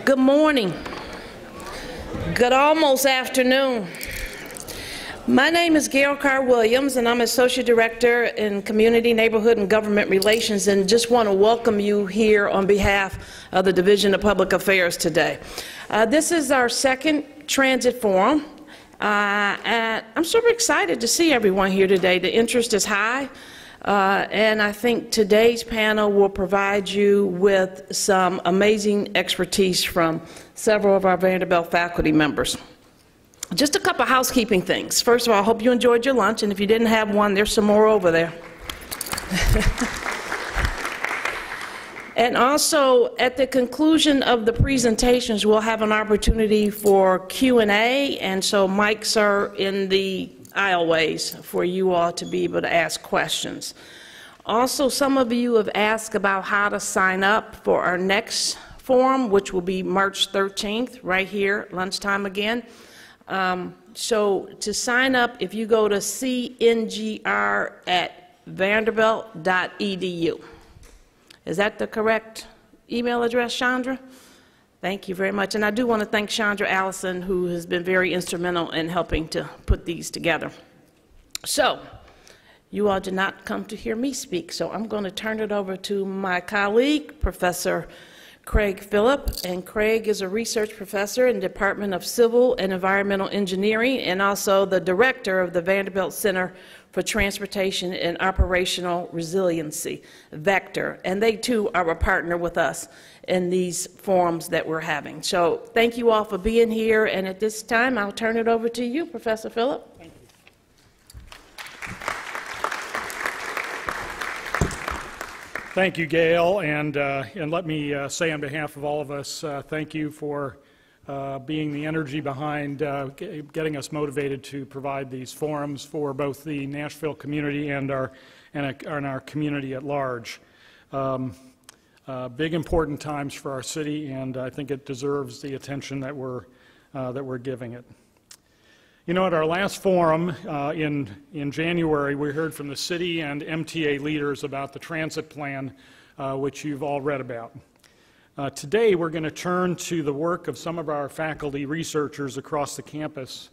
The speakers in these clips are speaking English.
Good morning. Good almost afternoon. My name is Gail Carr-Williams, and I'm Associate Director in Community, Neighborhood, and Government Relations, and just want to welcome you here on behalf of the Division of Public Affairs today. This is our second transit forum, and I'm super excited to see everyone here today. The interest is high, and I think today's panel will provide you with some amazing expertise from several of our Vanderbilt faculty members. Just a couple housekeeping things. First of all, I hope you enjoyed your lunch, and if you didn't have one, there's some more over there. And also, at the conclusion of the presentations, we'll have an opportunity for Q&A, and so mics are in the aisleways for you all to be able to ask questions. Also, some of you have asked about how to sign up for our next forum, which will be March 13th, right here, lunchtime again. So to sign up, if you go to cngr@vanderbilt.edu. Is that the correct email address, Chandra? Thank you very much. And I do want to thank Chandra Allison, who has been very instrumental in helping to put these together. So, you all did not come to hear me speak, so I'm going to turn it over to my colleague, Professor Craig Phillip, and Craig is a research professor in the Department of Civil and Environmental Engineering and also the director of the Vanderbilt Center for Transportation and Operational Resiliency, Vector, and they too are a partner with us in these forums that we're having. So thank you all for being here, and at this time I'll turn it over to you, Professor Phillip. Thank you. Thank you, Gail, and let me say on behalf of all of us, thank you for being the energy behind getting us motivated to provide these forums for both the Nashville community and our community at large. Big important times for our city, and I think it deserves the attention that we're giving it. You know, at our last forum in January, we heard from the city and MTA leaders about the transit plan, which you've all read about. Today, we're going to turn to the work of some of our faculty researchers across the campus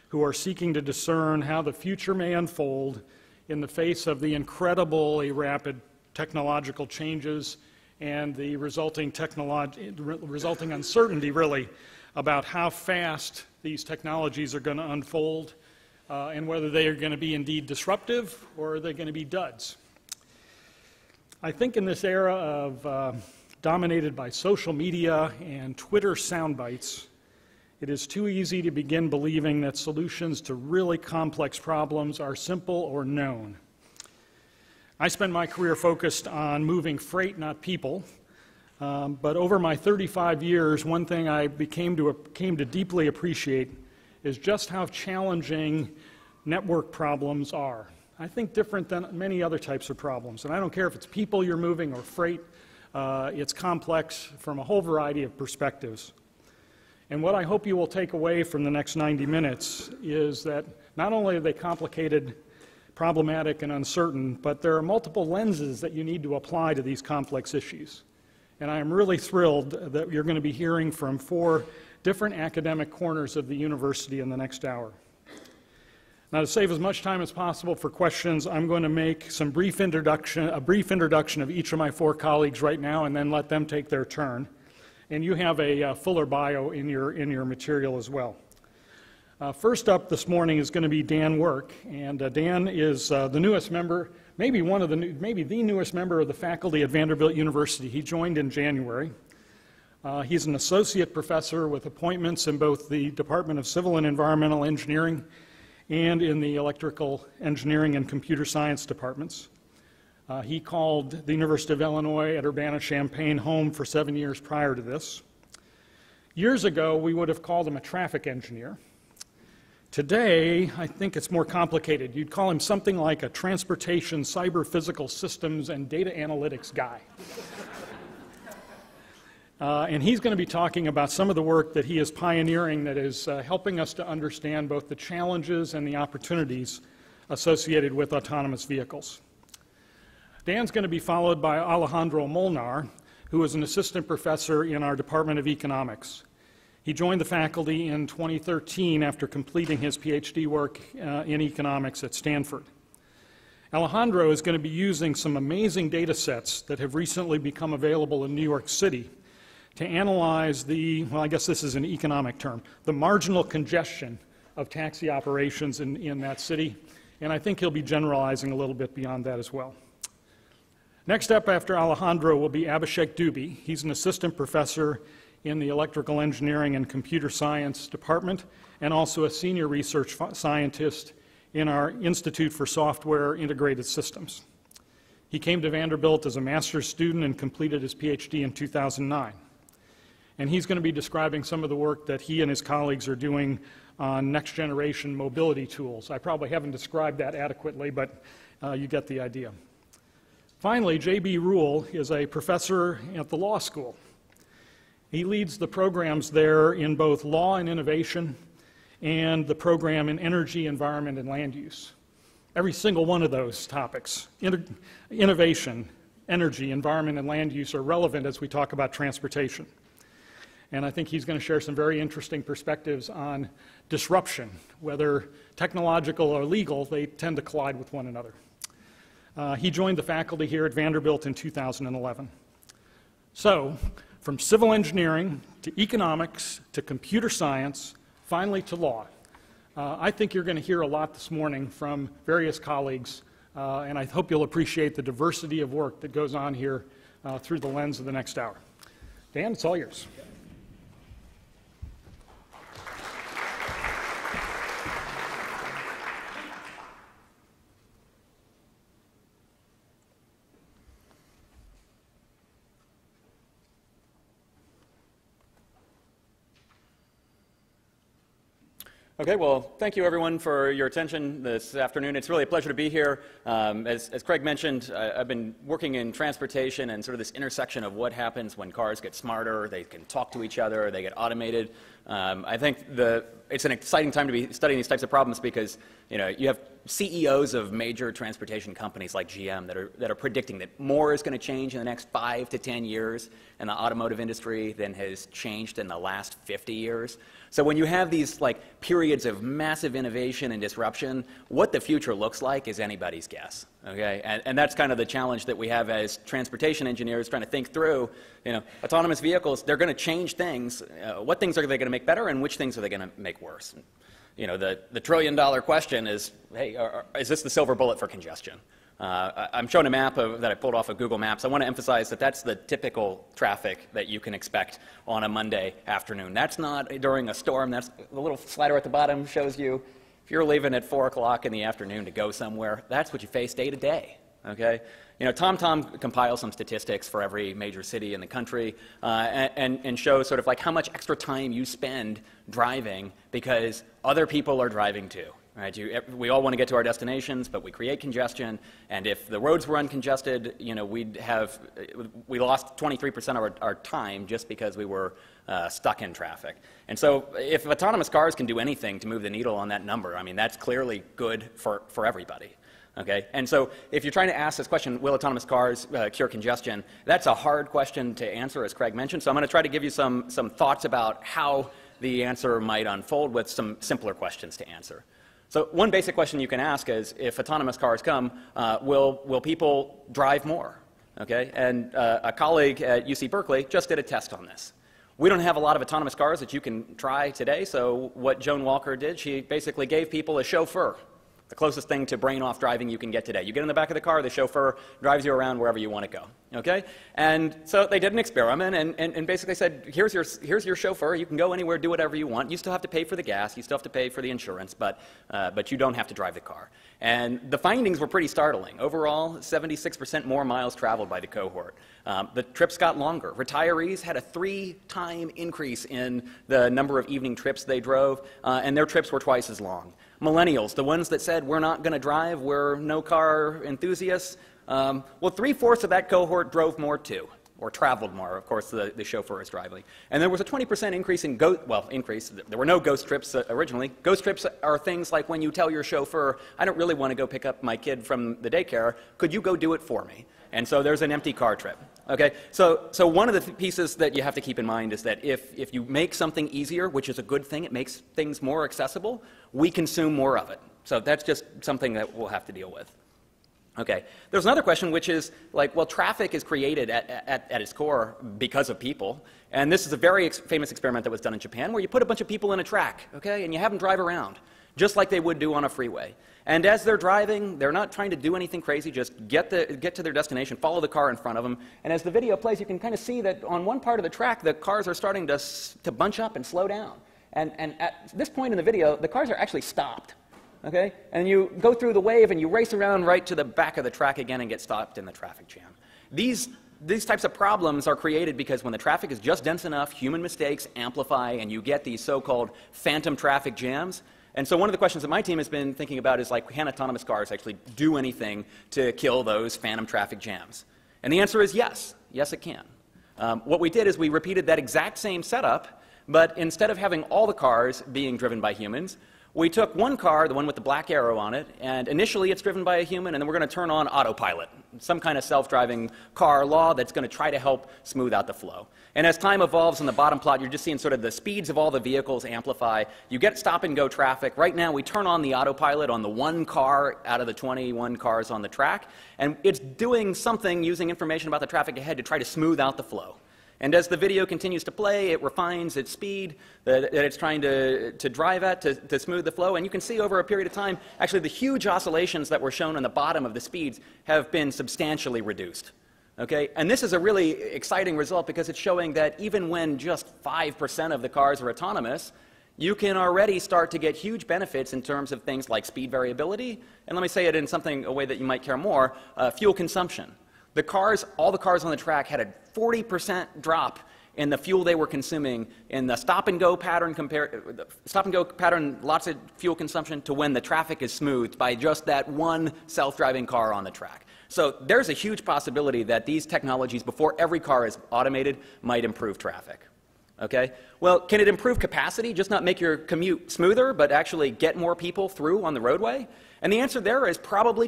who are seeking to discern how the future may unfold in the face of the incredibly rapid technological changes and the resulting uncertainty, really, about how fast these technologies are going to unfold and whether they are going to be indeed disruptive or are they going to be duds. I think in this era of dominated by social media and Twitter sound bites, it is too easy to begin believing that solutions to really complex problems are simple or known. I spent my career focused on moving freight, not people. But over my 35 years, one thing I came to deeply appreciate is just how challenging network problems are. I think different than many other types of problems. And I don't care if it's people you're moving or freight, it's complex from a whole variety of perspectives. And what I hope you will take away from the next 90 minutes is that not only are they complicated, problematic, and uncertain, but there are multiple lenses that you need to apply to these complex issues. And I am really thrilled that you're going to be hearing from 4 different academic corners of the university in the next hour. Now, to save as much time as possible for questions, I'm going to make a brief introduction of each of my 4 colleagues right now, and then let them take their turn. And you have a fuller bio in your material as well. First up this morning is going to be Dan Work, and Dan is the newest member. Maybe the newest member of the faculty at Vanderbilt University. He joined in January. He's an associate professor with appointments in both the Department of Civil and Environmental Engineering and in the Electrical Engineering and Computer Science departments. He called the University of Illinois at Urbana-Champaign home for 7 years prior to this. Years ago, we would have called him a traffic engineer. Today, I think it's more complicated. You'd call him something like a transportation, cyber physical systems, and data analytics guy. And he's going to be talking about some of the work that he is pioneering that is helping us to understand both the challenges and the opportunities associated with autonomous vehicles. Dan's going to be followed by Alejandro Molnar, who is an assistant professor in our Department of Economics. He joined the faculty in 2013 after completing his PhD work in economics at Stanford. Alejandro is going to be using some amazing data sets that have recently become available in New York City to analyze the, well, I guess this is an economic term, the marginal congestion of taxi operations in that city. And I think he'll be generalizing a little bit beyond that as well. Next up after Alejandro will be Abhishek Dubey. He's an assistant professor in the Electrical Engineering and Computer Science Department and also a senior research scientist in our Institute for Software Integrated Systems. He came to Vanderbilt as a master's student and completed his PhD in 2009. And he's going to be describing some of the work that he and his colleagues are doing on next-generation mobility tools. I probably haven't described that adequately, but you get the idea. Finally, J.B. Ruhl is a professor at the law school. He leads the programs there in both law and innovation, and the program in energy, environment, and land use. Every single one of those topics, innovation, energy, environment, and land use, are relevant as we talk about transportation. And I think he's going to share some very interesting perspectives on disruption. Whether technological or legal, they tend to collide with one another. He joined the faculty here at Vanderbilt in 2011. So, from civil engineering to economics to computer science, finally to law. I think you're going to hear a lot this morning from various colleagues, and I hope you'll appreciate the diversity of work that goes on here through the lens of the next hour. Dan, it's all yours. Okay, well, thank you everyone for your attention this afternoon. It's really a pleasure to be here. As Craig mentioned, I've been working in transportation and sort of this intersection of what happens when cars get smarter, they can talk to each other, they get automated. I think it's an exciting time to be studying these types of problems because you have CEOs of major transportation companies like GM that are predicting that more is going to change in the next 5 to 10 years in the automotive industry than has changed in the last 50 years. So when you have these periods of massive innovation and disruption, what the future looks like is anybody's guess. Okay, and that's kind of the challenge that we have as transportation engineers trying to think through. Autonomous vehicles, they're going to change things. What things are they going to make better, and which things are they going to make worse? The trillion-dollar question is, hey, is this the silver bullet for congestion? I'm showing a map that I pulled off of Google Maps. I want to emphasize that that's the typical traffic that you can expect on a Monday afternoon. That's not during a storm. That's the little slider at the bottom shows you if you're leaving at 4 o'clock in the afternoon to go somewhere, that's what you face day to day. Okay? TomTom compiles some statistics for every major city in the country and shows sort of how much extra time you spend driving because other people are driving too. Right? We all want to get to our destinations, but we create congestion, and if the roads were uncongested, we lost 23% of our time just because we were stuck in traffic. And so if autonomous cars can do anything to move the needle on that number, I mean, that's clearly good for everybody. Okay? And so if you're trying to ask this question, will autonomous cars cure congestion, that's a hard question to answer, as Craig mentioned. So I'm going to try to give you some thoughts about how the answer might unfold with some simpler questions to answer. So one basic question you can ask is, if autonomous cars come, will people drive more? Okay? And a colleague at UC Berkeley just did a test on this. We don't have a lot of autonomous cars that you can try today, so what Joan Walker did, she basically gave people a chauffeur, the closest thing to brain-off driving you can get today. You get in the back of the car, the chauffeur drives you around wherever you want to go. Okay? And so they did an experiment and basically said, here's your chauffeur. You can go anywhere, do whatever you want. You still have to pay for the gas. You still have to pay for the insurance, but you don't have to drive the car. And the findings were pretty startling. Overall, 76% more miles traveled by the cohort. The trips got longer. Retirees had a 3-time increase in the number of evening trips they drove, and their trips were twice as long. Millennials, the ones that said, we're not going to drive, we're no-car enthusiasts, well, 3/4 of that cohort drove more too, or traveled more. Of course, the chauffeur is driving. And there was a 20% increase in there were no ghost trips originally. Ghost trips are things like when you tell your chauffeur, I don't really want to go pick up my kid from the daycare, could you go do it for me? And so there's an empty car trip. Okay, so one of the pieces that you have to keep in mind is that if you make something easier, which is a good thing, it makes things more accessible, we consume more of it. So that's just something that we'll have to deal with. Okay, there's another question, which is like, well, traffic is created at its core because of people. And this is a very famous experiment that was done in Japan, where you put a bunch of people in a track, okay, and you have them drive around, just like they would do on a freeway. And as they're driving, they're not trying to do anything crazy, just get to their destination, follow the car in front of them. And as the video plays, you can kind of see that on one part of the track, the cars are starting to bunch up and slow down. And at this point in the video, the cars are actually stopped. Okay? And you go through the wave and you race around right to the back of the track again and get stopped in the traffic jam. These types of problems are created because when the traffic is just dense enough, human mistakes amplify and you get these so-called phantom traffic jams. And so one of the questions that my team has been thinking about is, like, can autonomous cars actually do anything to kill those phantom traffic jams? And the answer is yes. Yes, it can. What we did is we repeated that exact same setup, but instead of having all the cars being driven by humans, we took one car, the one with the black arrow on it, and initially it's driven by a human, and then we're going to turn on autopilot, some kind of self-driving car law that's going to try to help smooth out the flow. And as time evolves on the bottom plot, you're just seeing sort of the speeds of all the vehicles amplify. You get stop-and-go traffic. Right now, we turn on the autopilot on the one car out of the 21 cars on the track, and it's doing something using information about the traffic ahead to try to smooth out the flow. And as the video continues to play, it refines its speed that it's trying to drive at to smooth the flow. And you can see over a period of time, actually the huge oscillations that were shown on the bottom of the speeds have been substantially reduced. Okay? And this is a really exciting result because it's showing that even when just 5% of the cars are autonomous, you can already start to get huge benefits in terms of things like speed variability. And let me say it in a way that you might care more, fuel consumption. All the cars on the track had a 40% drop in the fuel they were consuming in the stop-and-go pattern, lots of fuel consumption, to when the traffic is smoothed by just that one self-driving car on the track. So there's a huge possibility that these technologies, before every car is automated, might improve traffic. Okay? Well, can it improve capacity, just not make your commute smoother, but actually get more people through on the roadway? And the answer there is probably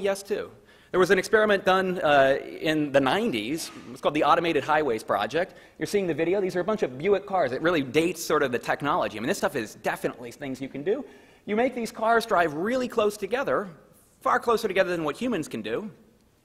yes too. There was an experiment done in the 90s. It's called the Automated Highways Project. You're seeing the video. These are a bunch of Buick cars. It really dates sort of the technology. I mean, this stuff is definitely things you can do. You make these cars drive really close together, far closer together than what humans can do.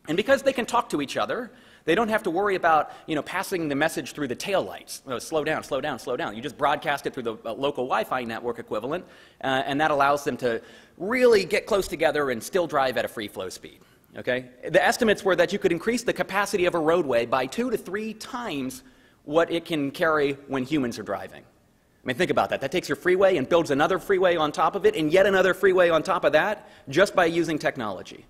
And because they can talk to each other, they don't have to worry about, passing the message through the taillights. Slow down, slow down, slow down. You just broadcast it through the local Wi-Fi network equivalent, and that allows them to really get close together and still drive at a free flow speed. Okay? The estimates were that you could increase the capacity of a roadway by 2 to 3 times what it can carry when humans are driving. I mean, think about that. That takes your freeway and builds another freeway on top of it, and yet another freeway on top of that, just by using technology.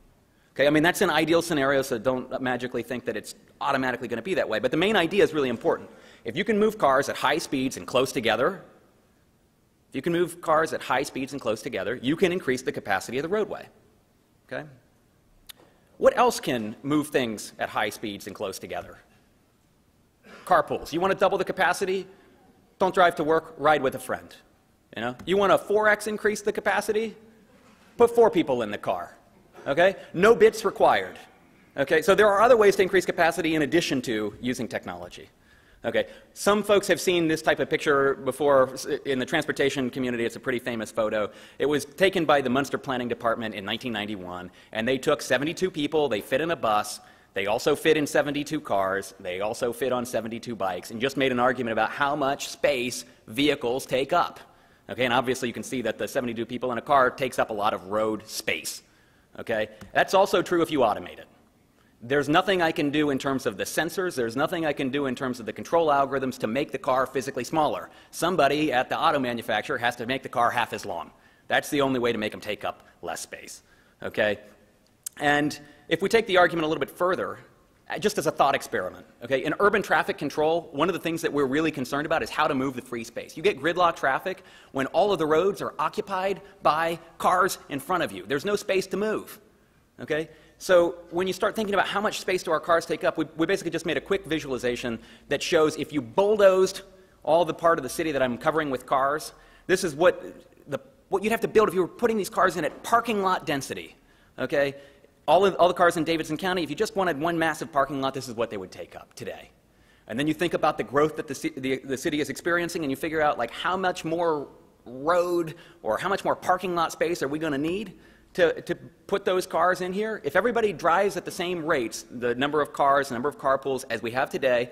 Okay? I mean, that's an ideal scenario, so don't magically think that it's automatically going to be that way. But the main idea is really important. If you can move cars at high speeds and close together, you can increase the capacity of the roadway. Okay? What else can move things at high speeds and close together? Carpools. You want to double the capacity? Don't drive to work, ride with a friend. You want to 4x increase the capacity? Put 4 people in the car. Okay? No bits required. Okay? So there are other ways to increase capacity in addition to using technology. Okay, some folks have seen this type of picture before in the transportation community. It's a pretty famous photo. It was taken by the Munster Planning Department in 1991, and they took 72 people, they fit in a bus, they also fit in 72 cars, they also fit on 72 bikes, and just made an argument about how much space vehicles take up. Okay, and obviously you can see that the 72 people in a car takes up a lot of road space. Okay, that's also true if you automate it. There's nothing I can do in terms of the sensors. There's nothing I can do in terms of the control algorithms to make the car physically smaller. Somebody at the auto manufacturer has to make the car half as long. That's the only way to make them take up less space. Okay? And if we take the argument a little bit further, just as a thought experiment, okay, in urban traffic control, one of the things that we're really concerned about is how to move the free space. You get gridlock traffic when all of the roads are occupied by cars in front of you. There's no space to move. Okay? So when you start thinking about how much space do our cars take up, we basically just made a quick visualization that shows if you bulldozed all the part of the city that I'm covering with cars, this is what you'd have to build if you were putting these cars in at parking lot density. Okay? all the cars in Davidson County, if you just wanted one massive parking lot, this is what they would take up today. And then you think about the growth that the city is experiencing, and you figure out like how much more road or how much more parking lot space are we going to need to put those cars in here. If everybody drives at the same rates, the number of cars, the number of carpools as we have today,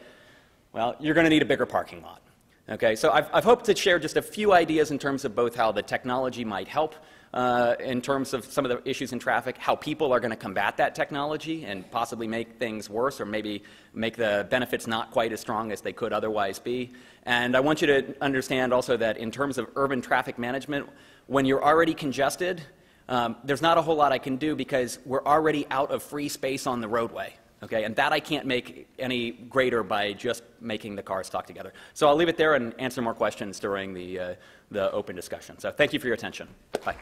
well, you're going to need a bigger parking lot. Okay, so I've hoped to share just a few ideas in terms of both how the technology might help in terms of some of the issues in traffic, how people are going to combat that technology and possibly make things worse or maybe make the benefits not quite as strong as they could otherwise be. And I want you to understand also that in terms of urban traffic management, when you're already congested, there's not a whole lot I can do because we're already out of free space on the roadway. Okay, and that I can't make any greater by just making the cars talk together. So I'll leave it there and answer more questions during the open discussion. So thank you for your attention. Bye.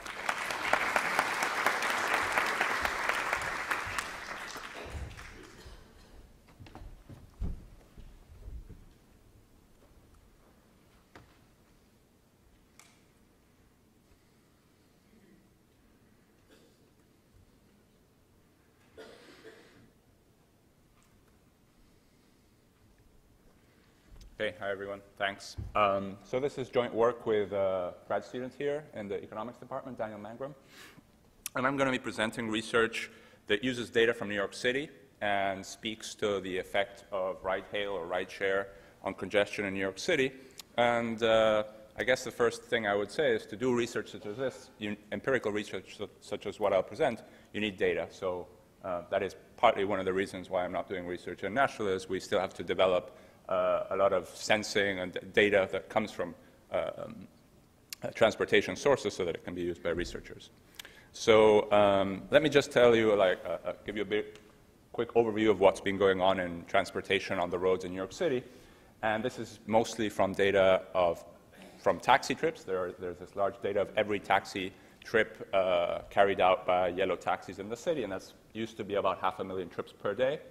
Hey, hi everyone, thanks. So this is joint work with a grad student here in the economics department, Daniel Mangrum. And I'm going to be presenting research that uses data from New York City and speaks to the effect of ride-hail or ride-share on congestion in New York City. And I guess the first thing I would say is to do research such as this, empirical research such as what I'll present, you need data. So that is partly one of the reasons why I'm not doing research in Nashville is we still have to develop a lot of sensing and data that comes from transportation sources so that it can be used by researchers. So let me just tell you, give you a quick overview of what's been going on in transportation on the roads in New York City. And this is mostly from data from taxi trips. There's this large data of every taxi trip carried out by yellow taxis in the city, and that's used to be about 500,000 trips per day.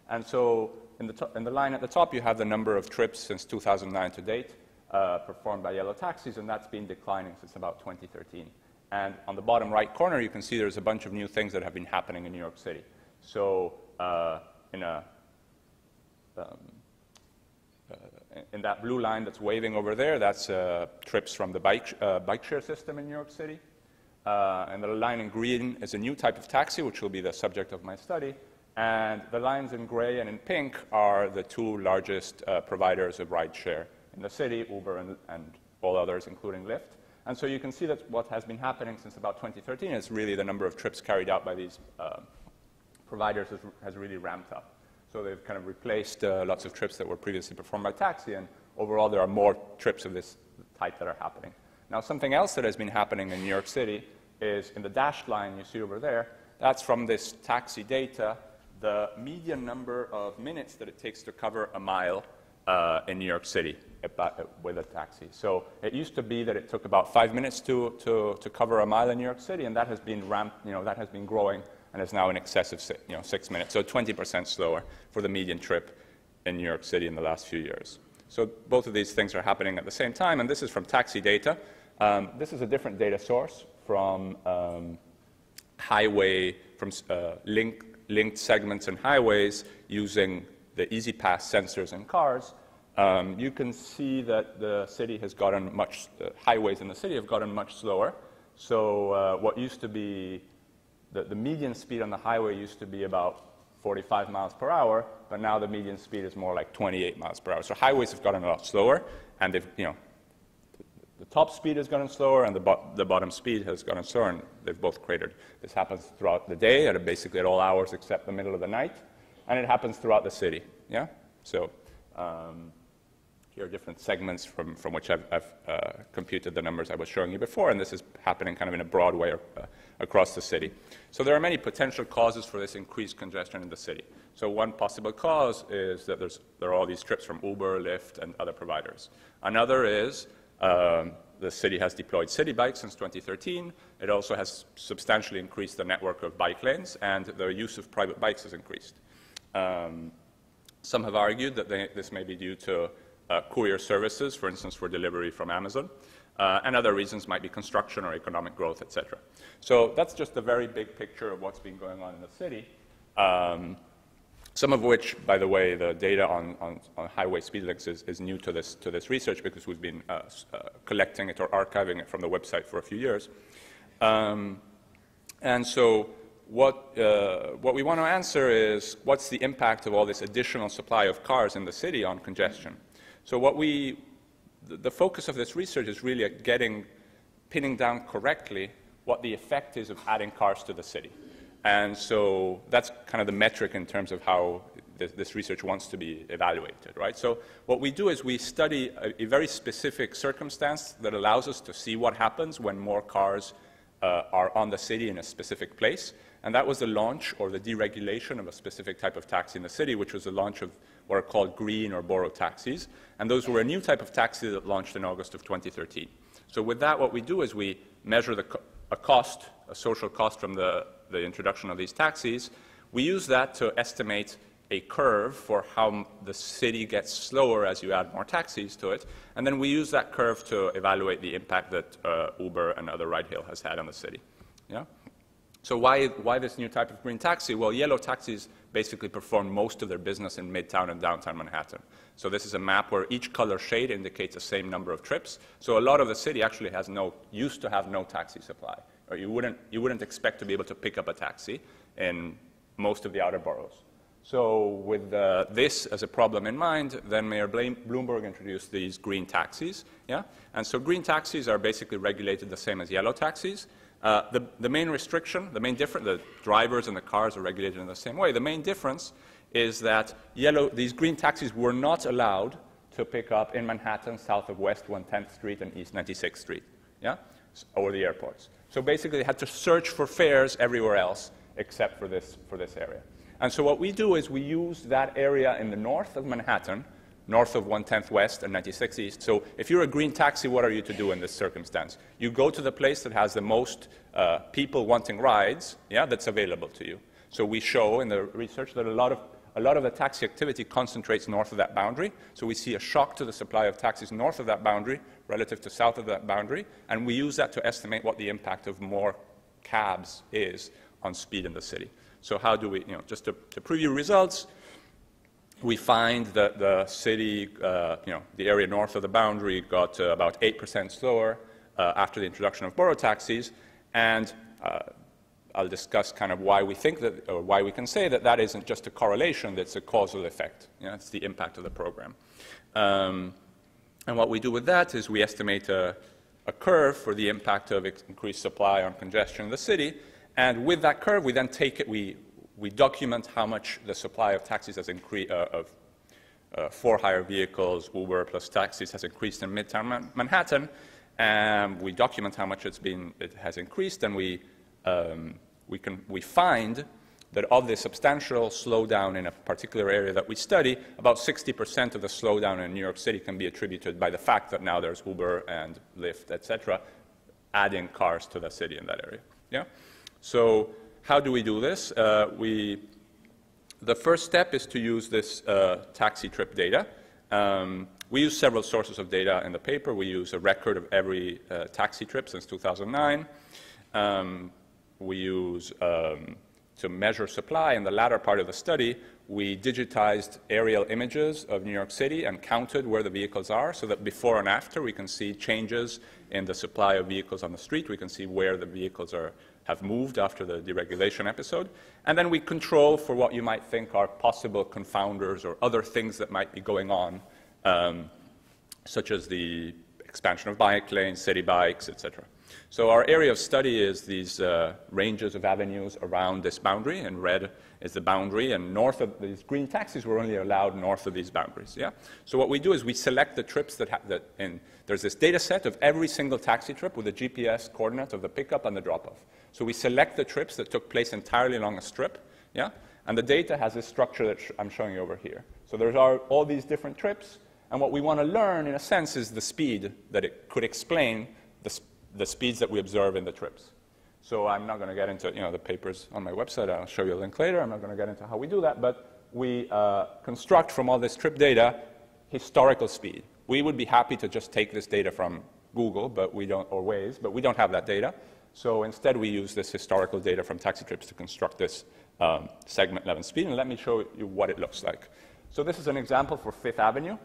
And so in the line at the top, you have the number of trips since 2009 to date performed by yellow taxis, and that's been declining since about 2013. And on the bottom right corner, you can see there's a bunch of new things that have been happening in New York City. So in that blue line that's waving over there, that's trips from the bike share system in New York City. And the line in green is a new type of taxi, which will be the subject of my study. And the lines in gray and in pink are the two largest providers of rideshare in the city, Uber and all others, including Lyft. And so you can see that what has been happening since about 2013 is really the number of trips carried out by these providers has really ramped up. So they've kind of replaced lots of trips that were previously performed by taxi, and overall there are more trips of this type that are happening. Now something else that has been happening in New York City is in the dashed line you see over there, that's from this taxi data, the median number of minutes that it takes to cover a mile in New York City with a taxi. So it used to be that it took about 5 minutes to cover a mile in New York City, and that has been that has been growing and is now in excess of 6 minutes. So 20% slower for the median trip in New York City in the last few years. So both of these things are happening at the same time, and this is from taxi data. This is a different data source from linked segments and highways using the EasyPass sensors in cars. You can see that the city has gotten highways in the city have gotten much slower. So what used to be, the median speed on the highway used to be about 45 miles per hour, but now the median speed is more like 28 miles per hour. So highways have gotten a lot slower, and they've, the top speed has gotten slower, and the bottom speed has gotten slower, and they've both cratered. This happens throughout the day, basically at all hours except the middle of the night, and it happens throughout the city. Yeah. So here are different segments from which I've computed the numbers I was showing you before, and this is happening kind of in a broad way across the city. So there are many potential causes for this increased congestion in the city. So one possible cause is that there are all these trips from Uber, Lyft, and other providers. Another is the city has deployed city bikes since 2013. It also has substantially increased the network of bike lanes, and the use of private bikes has increased. Some have argued that this may be due to courier services, for instance, for delivery from Amazon. And other reasons might be construction or economic growth, et cetera. So that's just a very big picture of what's been going on in the city. Some of which, by the way, the data on highway speed limits is new to this research because we've been collecting it or archiving it from the website for a few years. And so what we want to answer is, what's the impact of all this additional supply of cars in the city on congestion? So the focus of this research is really at pinning down correctly what the effect is of adding cars to the city. And so that's kind of the metric in terms of how this research wants to be evaluated, right? So what we do is we study a very specific circumstance that allows us to see what happens when more cars are on the city in a specific place. And that was the launch or the deregulation of a specific type of taxi in the city, which was the launch of what are called green or borough taxis. And those were a new type of taxi that launched in August of 2013. So with that, what we do is we measure a social cost from the introduction of these taxis. We use that to estimate a curve for how the city gets slower as you add more taxis to it. And then we use that curve to evaluate the impact that Uber and other ride-hail has had on the city. Yeah? So why this new type of green taxi? Well, yellow taxis basically perform most of their business in Midtown and downtown Manhattan. So this is a map where each color shade indicates the same number of trips. So a lot of the city actually used to have no taxi supply. Or you wouldn't expect to be able to pick up a taxi in most of the outer boroughs. So with this as a problem in mind, then Mayor Bloomberg introduced these green taxis. Yeah? And so green taxis are basically regulated the same as yellow taxis. The main restriction, the drivers and the cars are regulated in the same way. The main difference is that these green taxis were not allowed to pick up in Manhattan south of West 110th Street and East 96th Street, yeah? Or the airports. So basically they had to search for fares everywhere else except for this area. And so what we do is we use that area in the north of Manhattan, north of 110th West and 96th East. So if you're a green taxi, what are you to do in this circumstance? You go to the place that has the most people wanting rides, yeah, that's available to you. So we show in the research that a lot of the taxi activity concentrates north of that boundary. So we see a shock to the supply of taxis north of that boundary relative to south of that boundary. And we use that to estimate what the impact of more cabs is on speed in the city. So how do we, just to preview results, we find that the city, the area north of the boundary got about 8% slower after the introduction of borough taxis. And I'll discuss kind of why we think that, or why we can say that that isn't just a correlation, that's a causal effect. It's the impact of the program. And what we do with that is we estimate a curve for the impact of increased supply on congestion in the city. And with that curve, we then take it, we document how much the supply of taxis has increased, for-hire vehicles, Uber plus taxis has increased in Midtown Manhattan. And we document how much it has increased, and we find that of the substantial slowdown in a particular area that we study, about 60% of the slowdown in New York City can be attributed by the fact that now there's Uber and Lyft, et cetera, adding cars to the city in that area. Yeah? So how do we do this? The first step is to use this taxi trip data. We use several sources of data in the paper. We use a record of every taxi trip since 2009. We use, to measure supply, in the latter part of the study, we digitized aerial images of New York City and counted where the vehicles are so that before and after we can see changes in the supply of vehicles on the street. We can see where the vehicles have moved after the deregulation episode. And then we control for what you might think are possible confounders or other things that might be going on, such as the expansion of bike lanes, city bikes, etc. So our area of study is these ranges of avenues around this boundary. In red is the boundary, and north of these green taxis were only allowed north of these boundaries. Yeah? So what we do is we select the trips there's this data set of every single taxi trip with a GPS coordinate of the pickup and the drop-off. So we select the trips that took place entirely along a strip, yeah? And the data has this structure that I'm showing you over here. So there are all these different trips, and what we want to learn, in a sense, is the speed that it could explain the speeds that we observe in the trips. So I'm not going to get into the papers on my website. I'll show you a link later. I'm not going to get into how we do that, but we construct from all this trip data historical speed. We would be happy to just take this data from Google, but we don't, or Waze, but we don't have that data. So instead, we use this historical data from taxi trips to construct this segment 11 speed. And let me show you what it looks like. So this is an example for Fifth Avenue.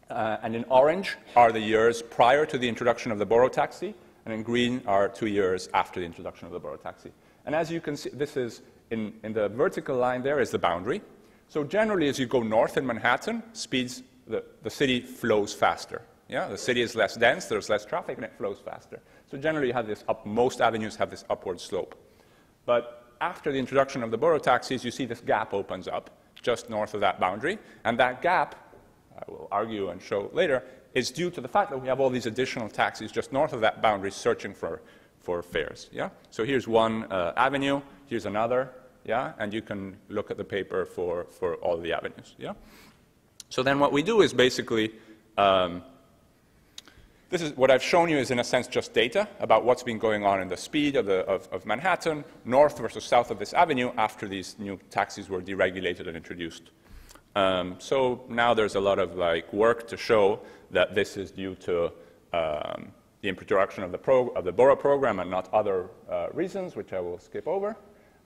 And in orange are the years prior to the introduction of the borough taxi, and in green are 2 years after the introduction of the borough taxi. And as you can see, this is in the vertical line there is the boundary. So generally, as you go north in Manhattan, speeds, the city flows faster. Yeah, the city is less dense, there's less traffic, and it flows faster. So generally, you have this most avenues have this upward slope. But after the introduction of the borough taxis, you see this gap opens up just north of that boundary, and that gap, I will argue and show later, is due to the fact that we have all these additional taxis just north of that boundary searching for fares. Yeah? So here's one avenue, here's another, yeah? And you can look at the paper for all the avenues. Yeah? So then what we do is basically, this is what I've shown you is in a sense just data about what's been going on in the speed of Manhattan, north versus south of this avenue after these new taxis were deregulated and introduced. So now there's a lot of work to show that this is due to the introduction of the borough program and not other reasons, which I will skip over.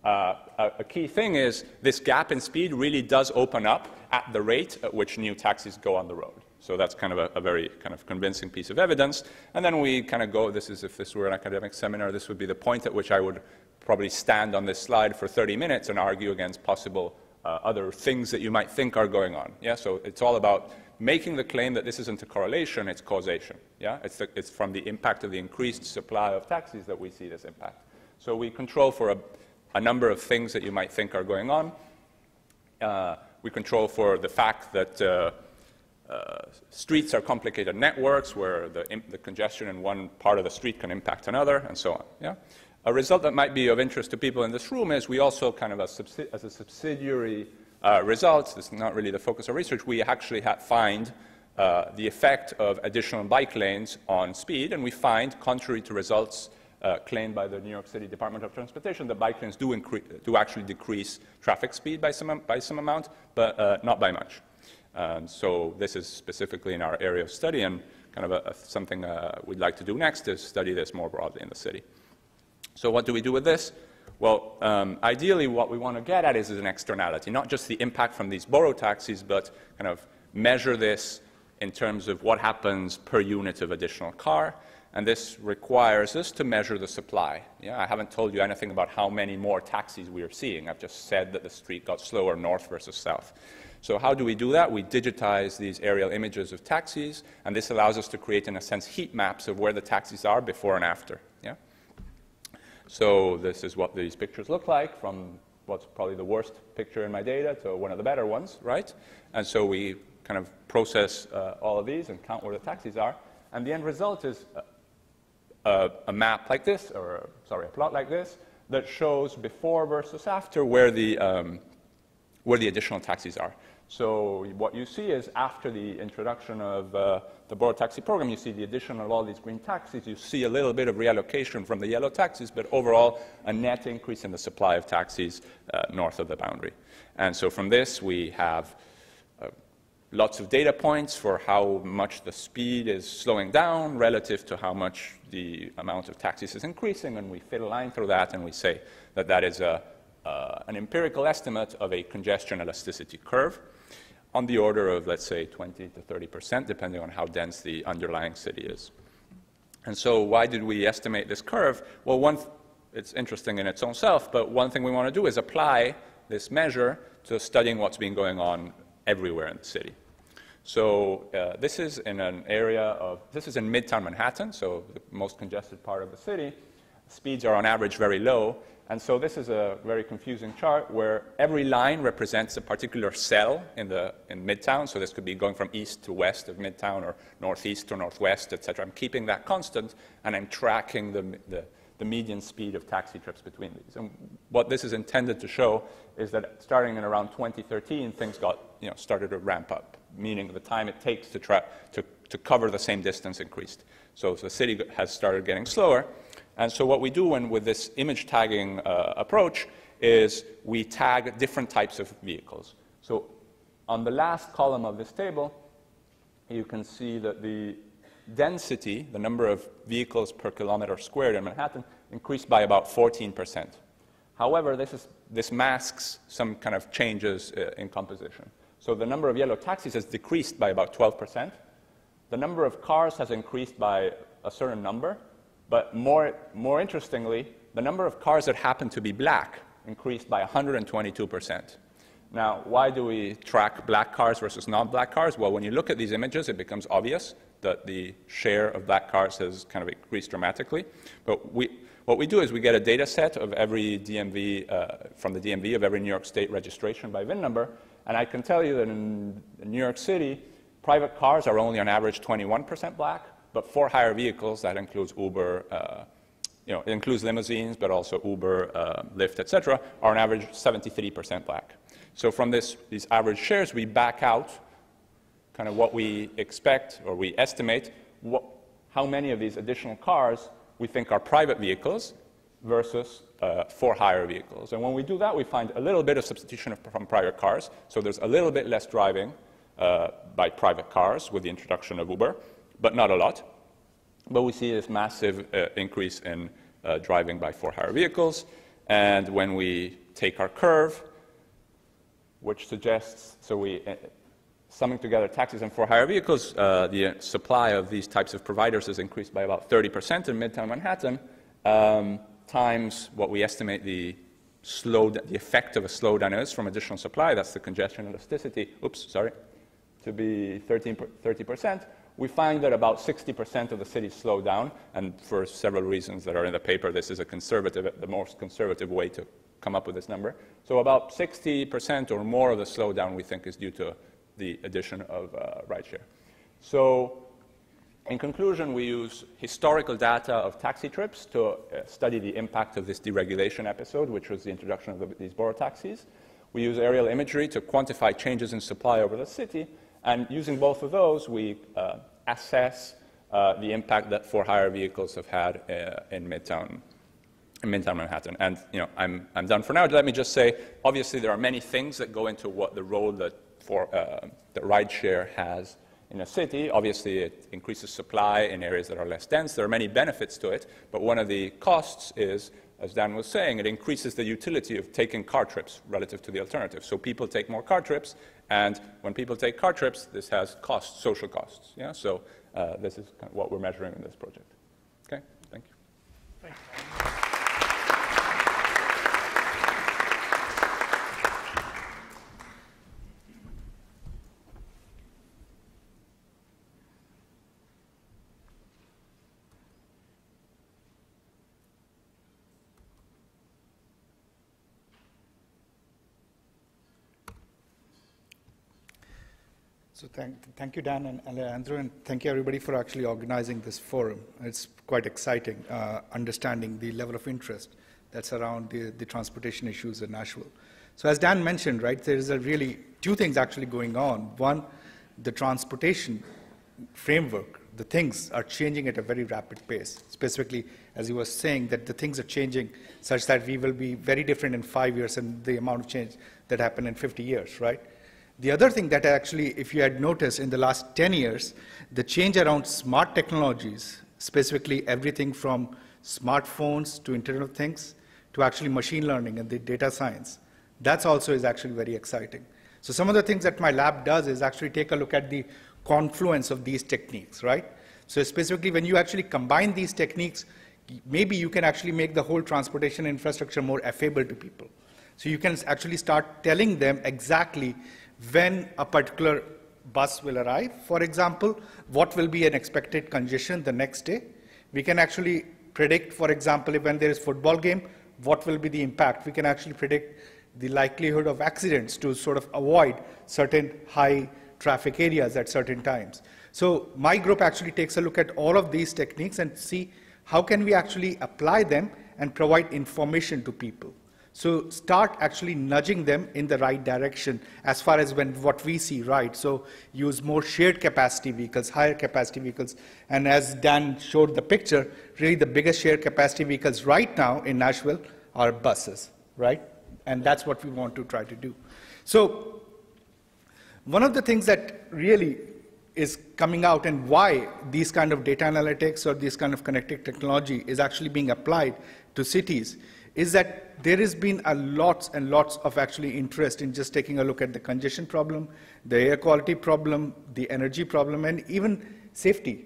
A key thing is this gap in speed really does open up at the rate at which new taxis go on the road. So that's kind of a very kind of convincing piece of evidence. And then we kind of go, if this were an academic seminar, this would be the point at which I would probably stand on this slide for 30 minutes and argue against possible other things that you might think are going on. Yeah, so it's all about making the claim that this isn't a correlation, it's causation. Yeah, it's from the impact of the increased supply of taxis that we see this impact. So we control for a number of things that you might think are going on. We control for the fact that streets are complicated networks where the congestion in one part of the street can impact another, and so on. Yeah? A result that might be of interest to people in this room is we also kind of, as a subsidiary result, this is not really the focus of research, we actually find the effect of additional bike lanes on speed, and we find, contrary to results claimed by the New York City Department of Transportation, that bike lanes do actually decrease traffic speed by some amount, but not by much. So this is specifically in our area of study, and kind of something we'd like to do next is study this more broadly in the city. So what do we do with this? Well, ideally what we want to get at is an externality, not just the impact from these borough taxis, but kind of measure this in terms of what happens per unit of additional car. And this requires us to measure the supply. Yeah, I haven't told you anything about how many more taxis we are seeing. I've just said that the street got slower north versus south. So how do we do that? We digitize these aerial images of taxis, and this allows us to create, in a sense, heat maps of where the taxis are before and after. Yeah? So this is what these pictures look like, from what's probably the worst picture in my data to one of the better ones, right? And so we kind of process all of these and count where the taxis are, and the end result is a map like this, or sorry, a plot like this, that shows before versus after where the additional taxis are. So what you see is after the introduction of the borough taxi program, you see the addition of all these green taxis. You see a little bit of reallocation from the yellow taxis, but overall a net increase in the supply of taxis north of the boundary. And so from this, we have lots of data points for how much the speed is slowing down relative to how much the amount of taxis is increasing, and we fit a line through that, and we say that that is an empirical estimate of a congestion elasticity curve on the order of, let's say, 20 to 30%, depending on how dense the underlying city is. And so why did we estimate this curve? Well, it's interesting in its own self, but one thing we want to do is apply this measure to studying what's been going on everywhere in the city. So this is in an area this is in Midtown Manhattan, so the most congested part of the city. Speeds are on average very low. And so this is a very confusing chart where every line represents a particular cell in Midtown. So this could be going from east to west of Midtown or northeast to northwest, et cetera. I'm keeping that constant, and I'm tracking the median speed of taxi trips between these. And what this is intended to show is that starting in around 2013, things started to ramp up, meaning the time it takes to cover the same distance increased. So the city has started getting slower. And so what we do with this image tagging approach is we tag different types of vehicles. So on the last column of this table, you can see that density, the number of vehicles per kilometer squared in Manhattan, increased by about 14%. However, this masks some kind of changes in composition. So the number of yellow taxis has decreased by about 12%. The number of cars has increased by a certain number, but more interestingly, the number of cars that happen to be black increased by 122%. Now, why do we track black cars versus non-black cars? Well, when you look at these images, it becomes obvious that the share of black cars has kind of increased dramatically. But what we do is we get a data set of every DMV, from the DMV of every New York State registration by VIN number, and I can tell you that in New York City, private cars are only on average 21% black, but for hire vehicles, that includes Uber, it includes limousines, but also Uber, Lyft, et cetera, are on average 73% black. So from these average shares, we back out kind of what we expect, or we estimate how many of these additional cars we think are private vehicles versus for-hire vehicles. And when we do that, we find a little bit of substitution from private cars. So there's a little bit less driving by private cars with the introduction of Uber, but not a lot. But we see this massive increase in driving by for-hire vehicles. And when we take our curve, which suggests, so we summing together taxis and for-hire vehicles, the supply of these types of providers has increased by about 30% in Midtown Manhattan, times what we estimate the effect of a slowdown is from additional supply. That's the congestion elasticity. To be 30%. We find that about 60% of the cities slow down, and for several reasons that are in the paper, this is the most conservative way to come up with this number. So about 60% or more of the slowdown we think is due to the addition of rideshare. So in conclusion, we use historical data of taxi trips to study the impact of this deregulation episode, which was the introduction of these borough taxis. We use aerial imagery to quantify changes in supply over the city, and using both of those, we assess the impact that for-hire vehicles have had in Midtown Manhattan. And I'm done for now. Let me just say, obviously, there are many things that go into what the role that rideshare has in a city. Obviously, it increases supply in areas that are less dense. There are many benefits to it, but one of the costs is, as Dan was saying, it increases the utility of taking car trips relative to the alternative. So people take more car trips, and when people take car trips, this has costs, social costs. Yeah? So this is kind of what we're measuring in this project. Okay, thank you. Thank you. So thank you, Dan and Alejandro, and thank you, everybody, for actually organizing this forum. It's quite exciting, understanding the level of interest that's around the transportation issues in Nashville. So as Dan mentioned, right, there is really two things actually going on. One, the transportation framework, the things are changing at a very rapid pace. Specifically, as he was saying, that the things are changing such that we will be very different in 5 years and the amount of change that happened in 50 years, right? The other thing that actually, if you had noticed in the last 10 years, the change around smart technologies, specifically everything from smartphones to Internet of Things to actually machine learning and the data science, that's also is actually very exciting. So some of the things that my lab does is actually take a look at the confluence of these techniques, right? So specifically when you actually combine these techniques, maybe you can actually make the whole transportation infrastructure more affable to people. So you can actually start telling them exactly when a particular bus will arrive. For example, what will be an expected congestion the next day. We can actually predict, for example, when there is a football game, what will be the impact. We can actually predict the likelihood of accidents to sort of avoid certain high traffic areas at certain times. So my group actually takes a look at all of these techniques and see how can we actually apply them and provide information to people. So start actually nudging them in the right direction as far as what we see, right? So use more shared capacity vehicles, higher capacity vehicles. And as Dan showed the picture, really the biggest shared capacity vehicles right now in Nashville are buses, right? And that's what we want to try to do. So one of the things that really is coming out and why these kind of data analytics or this kind of connected technology is actually being applied to cities is that there has been a lots and lots of actually interest in just taking a look at the congestion problem, the air quality problem, the energy problem, and even safety.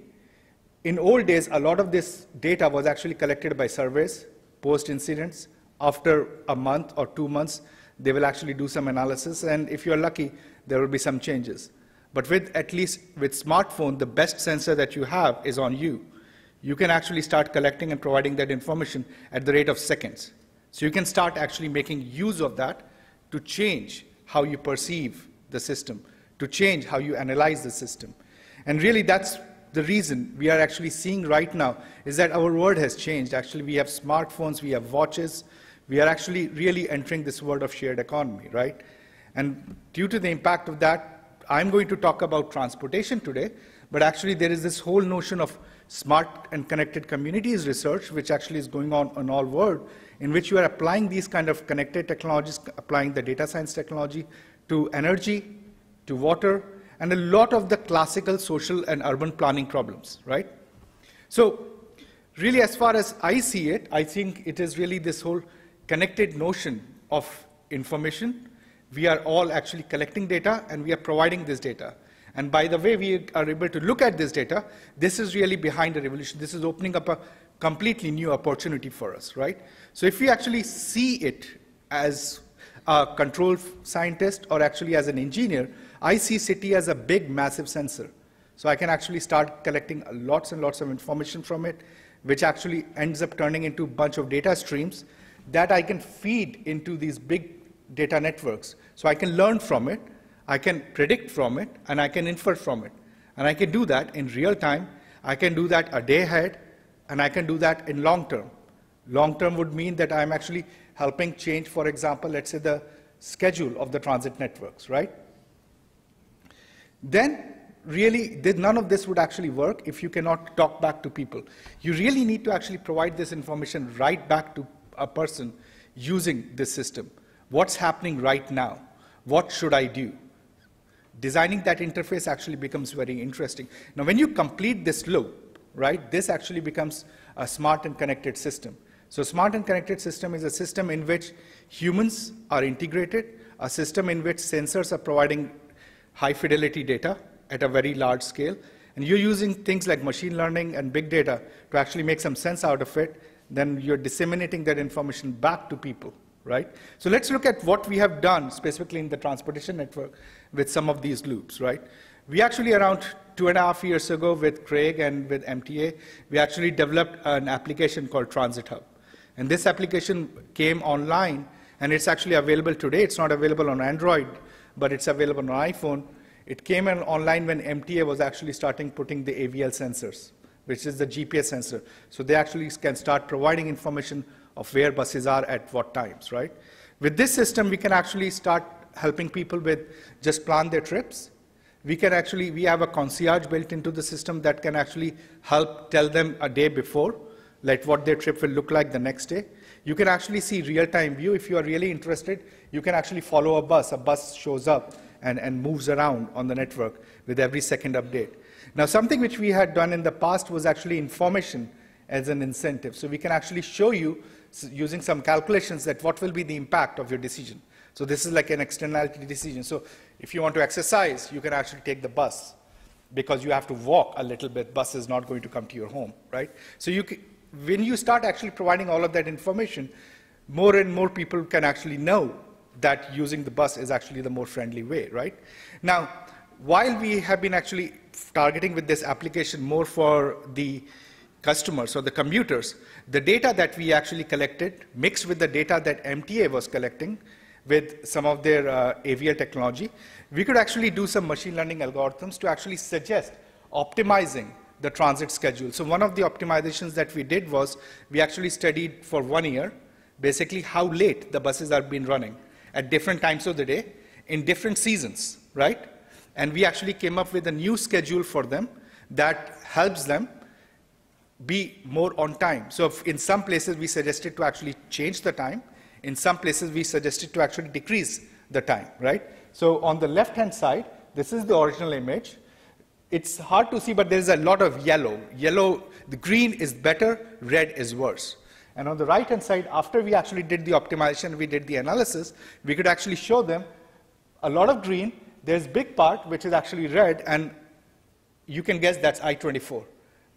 In old days, a lot of this data was actually collected by surveys, post-incidents. After a month or 2 months, they will actually do some analysis, and if you're lucky, there will be some changes. But at least with smartphone, the best sensor that you have is on you. You can actually start collecting and providing that information at the rate of seconds. So you can start actually making use of that to change how you perceive the system, to change how you analyze the system. And really that's the reason we are actually seeing right now is that our world has changed. Actually, we have smartphones, we have watches. We are actually really entering this world of shared economy, right? And due to the impact of that, I'm going to talk about transportation today, but actually there is this whole notion of smart and connected communities research, which actually is going on in all world, in which you are applying these kind of connected technologies, applying the data science technology to energy, to water, and a lot of the classical social and urban planning problems, right? So really, as far as I see it, I think it is really this whole connected notion of information. We are all actually collecting data, and we are providing this data. And by the way we are able to look at this data, this is really behind the revolution. This is opening up a completely new opportunity for us, right? So if we actually see it as a control scientist or actually as an engineer, I see city as a big, massive sensor. So I can actually start collecting lots and lots of information from it, which actually ends up turning into a bunch of data streams that I can feed into these big data networks. So I can learn from it, I can predict from it, and I can infer from it. And I can do that in real time. I can do that a day ahead, and I can do that in long term. Long term would mean that I'm actually helping change, for example, let's say the schedule of the transit networks, right? Then really, none of this would actually work if you cannot talk back to people. You really need to actually provide this information right back to a person using this system. What's happening right now? What should I do? Designing that interface actually becomes very interesting. Now, when you complete this loop, right, this actually becomes a smart and connected system. So smart and connected system is a system in which humans are integrated, a system in which sensors are providing high fidelity data at a very large scale, and you're using things like machine learning and big data to actually make some sense out of it, then you're disseminating that information back to people, right? So let's look at what we have done specifically in the transportation network with some of these loops, right? We actually around 2.5 years ago with Craig and with MTA, we actually developed an application called Transit Hub. And this application came online, and it's actually available today. It's not available on Android, but it's available on iPhone. It came in online when MTA was actually starting putting the AVL sensors, which is the GPS sensor. So they actually can start providing information of where buses are at what times, right? With this system, we can actually start helping people with just plan their trips. We have a concierge built into the system that can actually help tell them a day before, like what their trip will look like the next day. You can actually see real-time view. If you are really interested, you can actually follow a bus. A bus shows up and moves around on the network with every second update. Now, something which we had done in the past was actually information as an incentive. So we can actually show you, using some calculations, that what will be the impact of your decision. So this is like an externality decision. So if you want to exercise, you can actually take the bus. Because you have to walk a little bit, bus is not going to come to your home, right? So when you start actually providing all of that information, more and more people can actually know that using the bus is actually the more friendly way, right? Now, while we have been actually targeting with this application more for the customers or the commuters, the data that we actually collected mixed with the data that MTA was collecting with some of their AVL technology, we could actually do some machine learning algorithms to actually suggest optimizing the transit schedule. So one of the optimizations that we did was we actually studied for 1 year basically how late the buses are being running at different times of the day in different seasons, right? And we actually came up with a new schedule for them that helps them be more on time. So in some places we suggested to actually change the time. In some places we suggested to actually decrease the time, right? So on the left-hand side, this is the original image. it's hard to see, but there's a lot of yellow. The green is better, red is worse. And on the right-hand side, after we actually did the optimization, we did the analysis, we could actually show them a lot of green, there's big part, which is actually red, and you can guess that's I-24.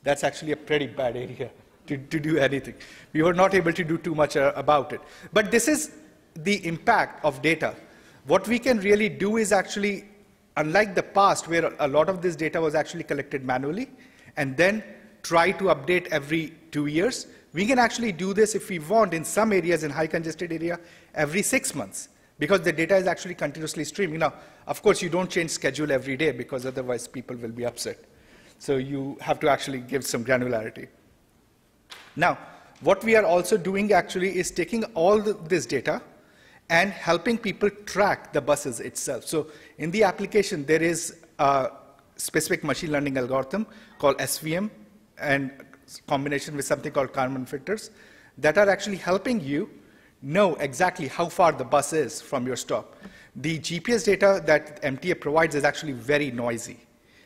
That's actually a pretty bad area to do anything. We were not able to do too much about it. But this is the impact of data. What we can really do is actually, unlike the past, where a lot of this data was actually collected manually, and then try to update every 2 years, we can actually do this if we want in some areas, in high congested area, every 6 months, because the data is actually continuously streaming. Now, of course, you don't change schedule every day, because otherwise people will be upset. So you have to actually give some granularity. Now, what we are also doing actually is taking all this data and helping people track the buses itself. So in the application, there is a specific machine learning algorithm called SVM, and combination with something called Kalman filters, that are actually helping you know exactly how far the bus is from your stop. The GPS data that MTA provides is actually very noisy.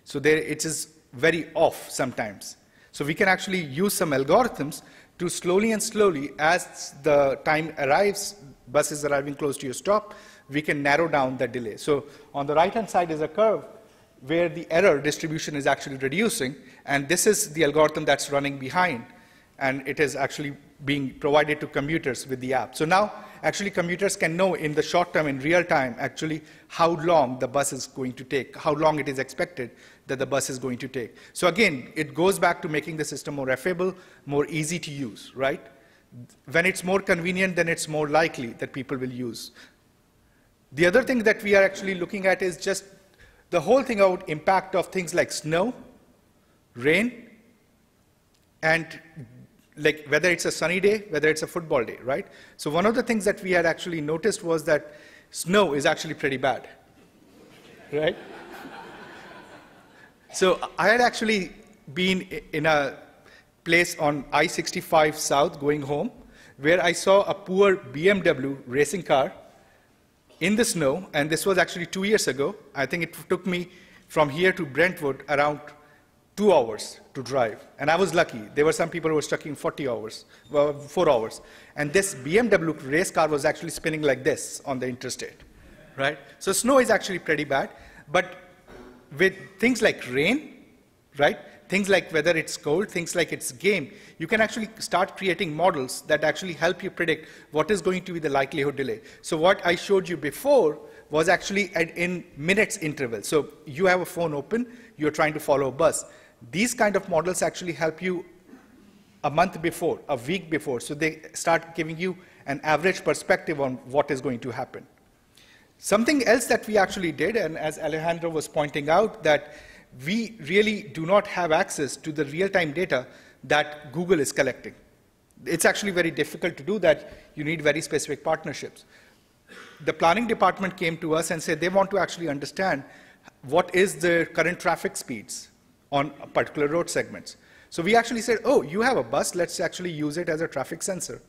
So it is very off sometimes. So we can actually use some algorithms to slowly and slowly, as the time arrives, bus is arriving close to your stop, we can narrow down the delay. So on the right-hand side is a curve where the error distribution is actually reducing, and this is the algorithm that's running behind, and it is actually being provided to commuters with the app. So now, actually, commuters can know in the short term, in real time, actually, how long the bus is going to take, how long it is expected that the bus is going to take. So again, it goes back to making the system more affable, more easy to use, right? When it's more convenient, then it's more likely that people will use. The other thing that we are actually looking at is just the whole thing about impact of things like snow, rain, and like whether it's a sunny day, whether it's a football day, right? So one of the things that we had actually noticed was that snow is actually pretty bad, right? So I had actually been in a place on I-65 South going home where I saw a poor BMW racing car in the snow, and this was actually 2 years ago. I think it took me from here to Brentwood around 2 hours to drive, and I was lucky. There were some people who were stuck in 4 hours. And this BMW race car was actually spinning like this on the interstate, right? So snow is actually pretty bad, but with things like rain, right? Things like whether it's cold, things like it's game, you can actually start creating models that actually help you predict what is going to be the likelihood delay. So what I showed you before was actually in minutes interval. So you have a phone open, you're trying to follow a bus. These kind of models actually help you a month before, a week before, so they start giving you an average perspective on what is going to happen. Something else that we actually did, and as Alejandro was pointing out, that we really do not have access to the real-time data that Google is collecting. It's actually very difficult to do that. You need very specific partnerships. The planning department came to us and said they want to actually understand what is the current traffic speeds on particular road segments. So we actually said, oh, you have a bus, let's actually use it as a traffic sensor.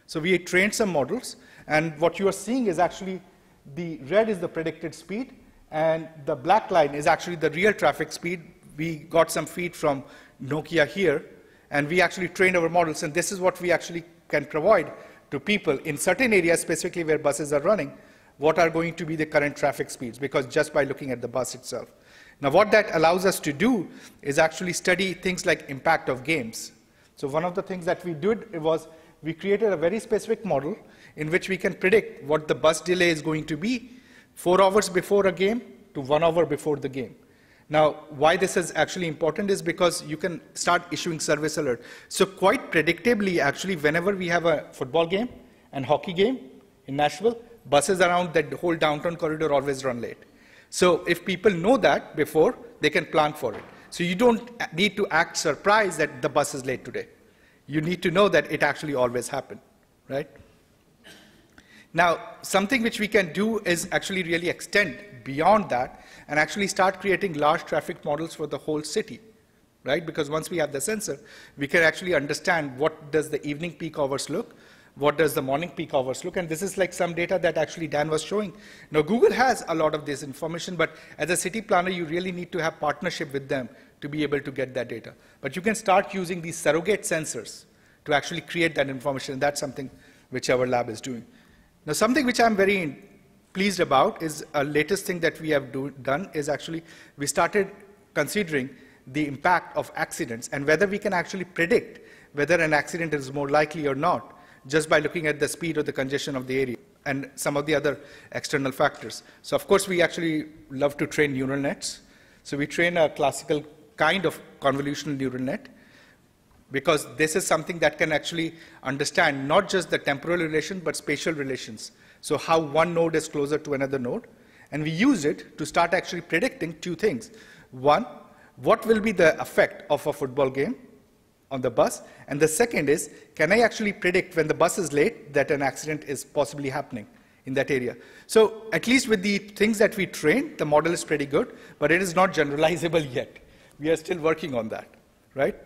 So we trained some models, and what you are seeing is actually the red is the predicted speed, and the black line is actually the real traffic speed. We got some feed from Nokia here, and we actually trained our models, and this is what we actually can provide to people in certain areas, specifically where buses are running, what are going to be the current traffic speeds, because just by looking at the bus itself. Now, what that allows us to do is actually study things like impact of games. So one of the things that we did was we created a very specific model in which we can predict what the bus delay is going to be 4 hours before a game to 1 hour before the game. Now, why this is actually important is because you can start issuing service alert. So quite predictably, actually, whenever we have a football game and hockey game in Nashville, buses around that whole downtown corridor always run late. So if people know that before, they can plan for it. So you don't need to act surprised that the bus is late today. You need to know that it actually always happened, right? Now, something which we can do is actually really extend beyond that and actually start creating large traffic models for the whole city, right? Because once we have the sensor, we can actually understand what does the evening peak hours look, what does the morning peak hours look? And this is like some data that actually Dan was showing. Now, Google has a lot of this information, but as a city planner, you really need to have partnership with them to be able to get that data. But you can start using these surrogate sensors to actually create that information. And that's something which our lab is doing. Now, something which I'm very pleased about is a latest thing that we have done is actually we started considering the impact of accidents and whether we can actually predict whether an accident is more likely or not just by looking at the speed or the congestion of the area and some of the other external factors. So of course we actually love to train neural nets. So we train a classical kind of convolutional neural net because this is something that can actually understand not just the temporal relation but spatial relations. So how one node is closer to another node. And we use it to start actually predicting two things. One, what will be the effect of a football game on the bus? And the second is, can I actually predict when the bus is late that an accident is possibly happening in that area? So at least with the things that we train, the model is pretty good, but it is not generalizable yet. We are still working on that, right?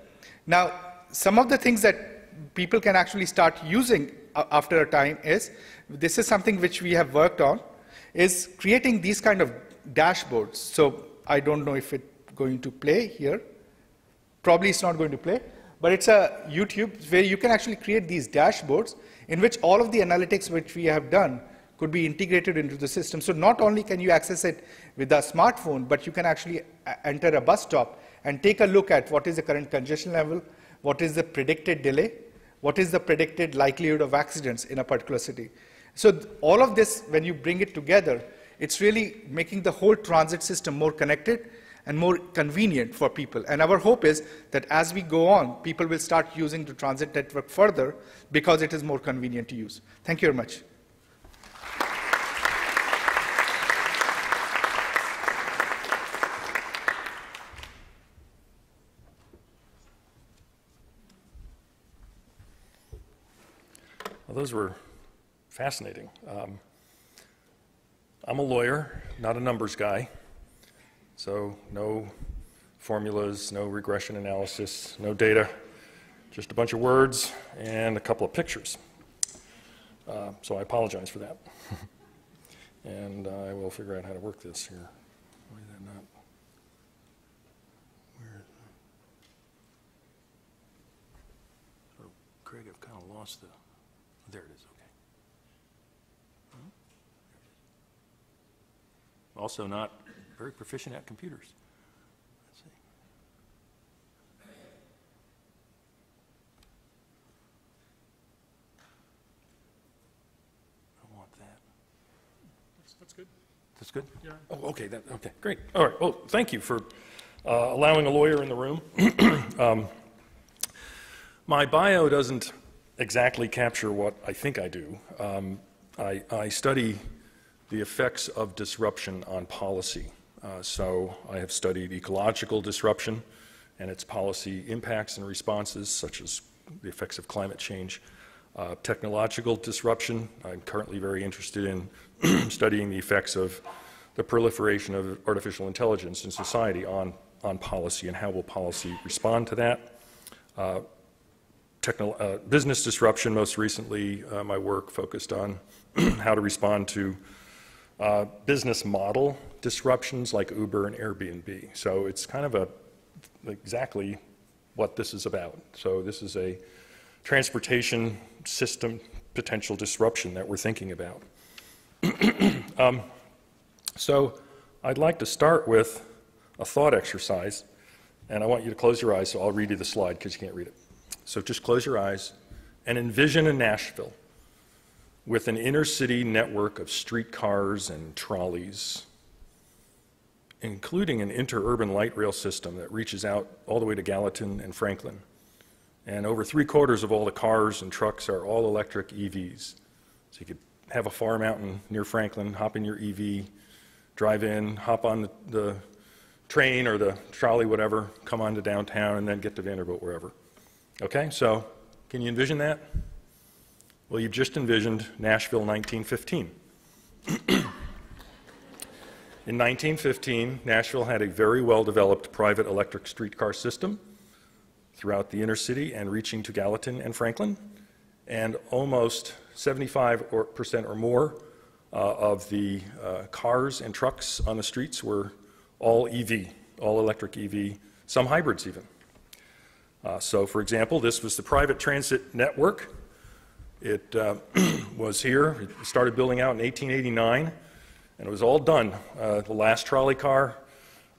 Now, some of the things that people can actually start using after a time is, this is something which we have worked on, is creating these kind of dashboards. So I don't know if it's going to play here. Probably it's not going to play, but it's a YouTube where you can actually create these dashboards in which all of the analytics which we have done could be integrated into the system. So not only can you access it with a smartphone, but you can actually enter a bus stop and take a look at what is the current congestion level, what is the predicted delay, what is the predicted likelihood of accidents in a particular city. So all of this, when you bring it together, it's really making the whole transit system more connected and more convenient for people. And our hope is that as we go on, people will start using the transit network further because it is more convenient to use. Thank you very much. Well, those were fascinating. I'm a lawyer, not a numbers guy, so no formulas, no regression analysis, no data, just a bunch of words and a couple of pictures. So I apologize for that. And I will figure out how to work this here. Why is that not? Where is that? So, Craig, I've kind of lost the... There it is, okay. Also not very proficient at computers. Let's see. I want that. That's good. That's good? Yeah. Oh, okay, okay, great. All right, well, thank you for allowing a lawyer in the room. My bio doesn't exactly capture what I think I do. I study the effects of disruption on policy. So I have studied ecological disruption and its policy impacts and responses, such as the effects of climate change. Technological disruption, I'm currently very interested in studying the effects of the proliferation of artificial intelligence in society on policy and how will policy respond to that. Business disruption, most recently, my work focused on how to respond to business model disruptions like Uber and Airbnb. So it's kind of exactly what this is about. So this is a transportation system potential disruption that we're thinking about. So I'd like to start with a thought exercise, and I want you to close your eyes, so I'll read you the slide because you can't read it. So just close your eyes and envision a Nashville with an inner city network of streetcars and trolleys, including an interurban light rail system that reaches out all the way to Gallatin and Franklin. And over 3/4 of all the cars and trucks are all electric EVs. So you could have a farm out near Franklin, hop in your EV, drive in, hop on the train or the trolley, whatever, come on to downtown, and then get to Vanderbilt, wherever. Okay, so can you envision that? Well, you've just envisioned Nashville 1915. In 1915, Nashville had a very well-developed private electric streetcar system throughout the inner city and reaching to Gallatin and Franklin. and almost 75% or more of the cars and trucks on the streets were all EV, all electric EV, some hybrids even. So for example, this was the private transit network. It was here. It started building out in 1889, and it was all done. The last trolley car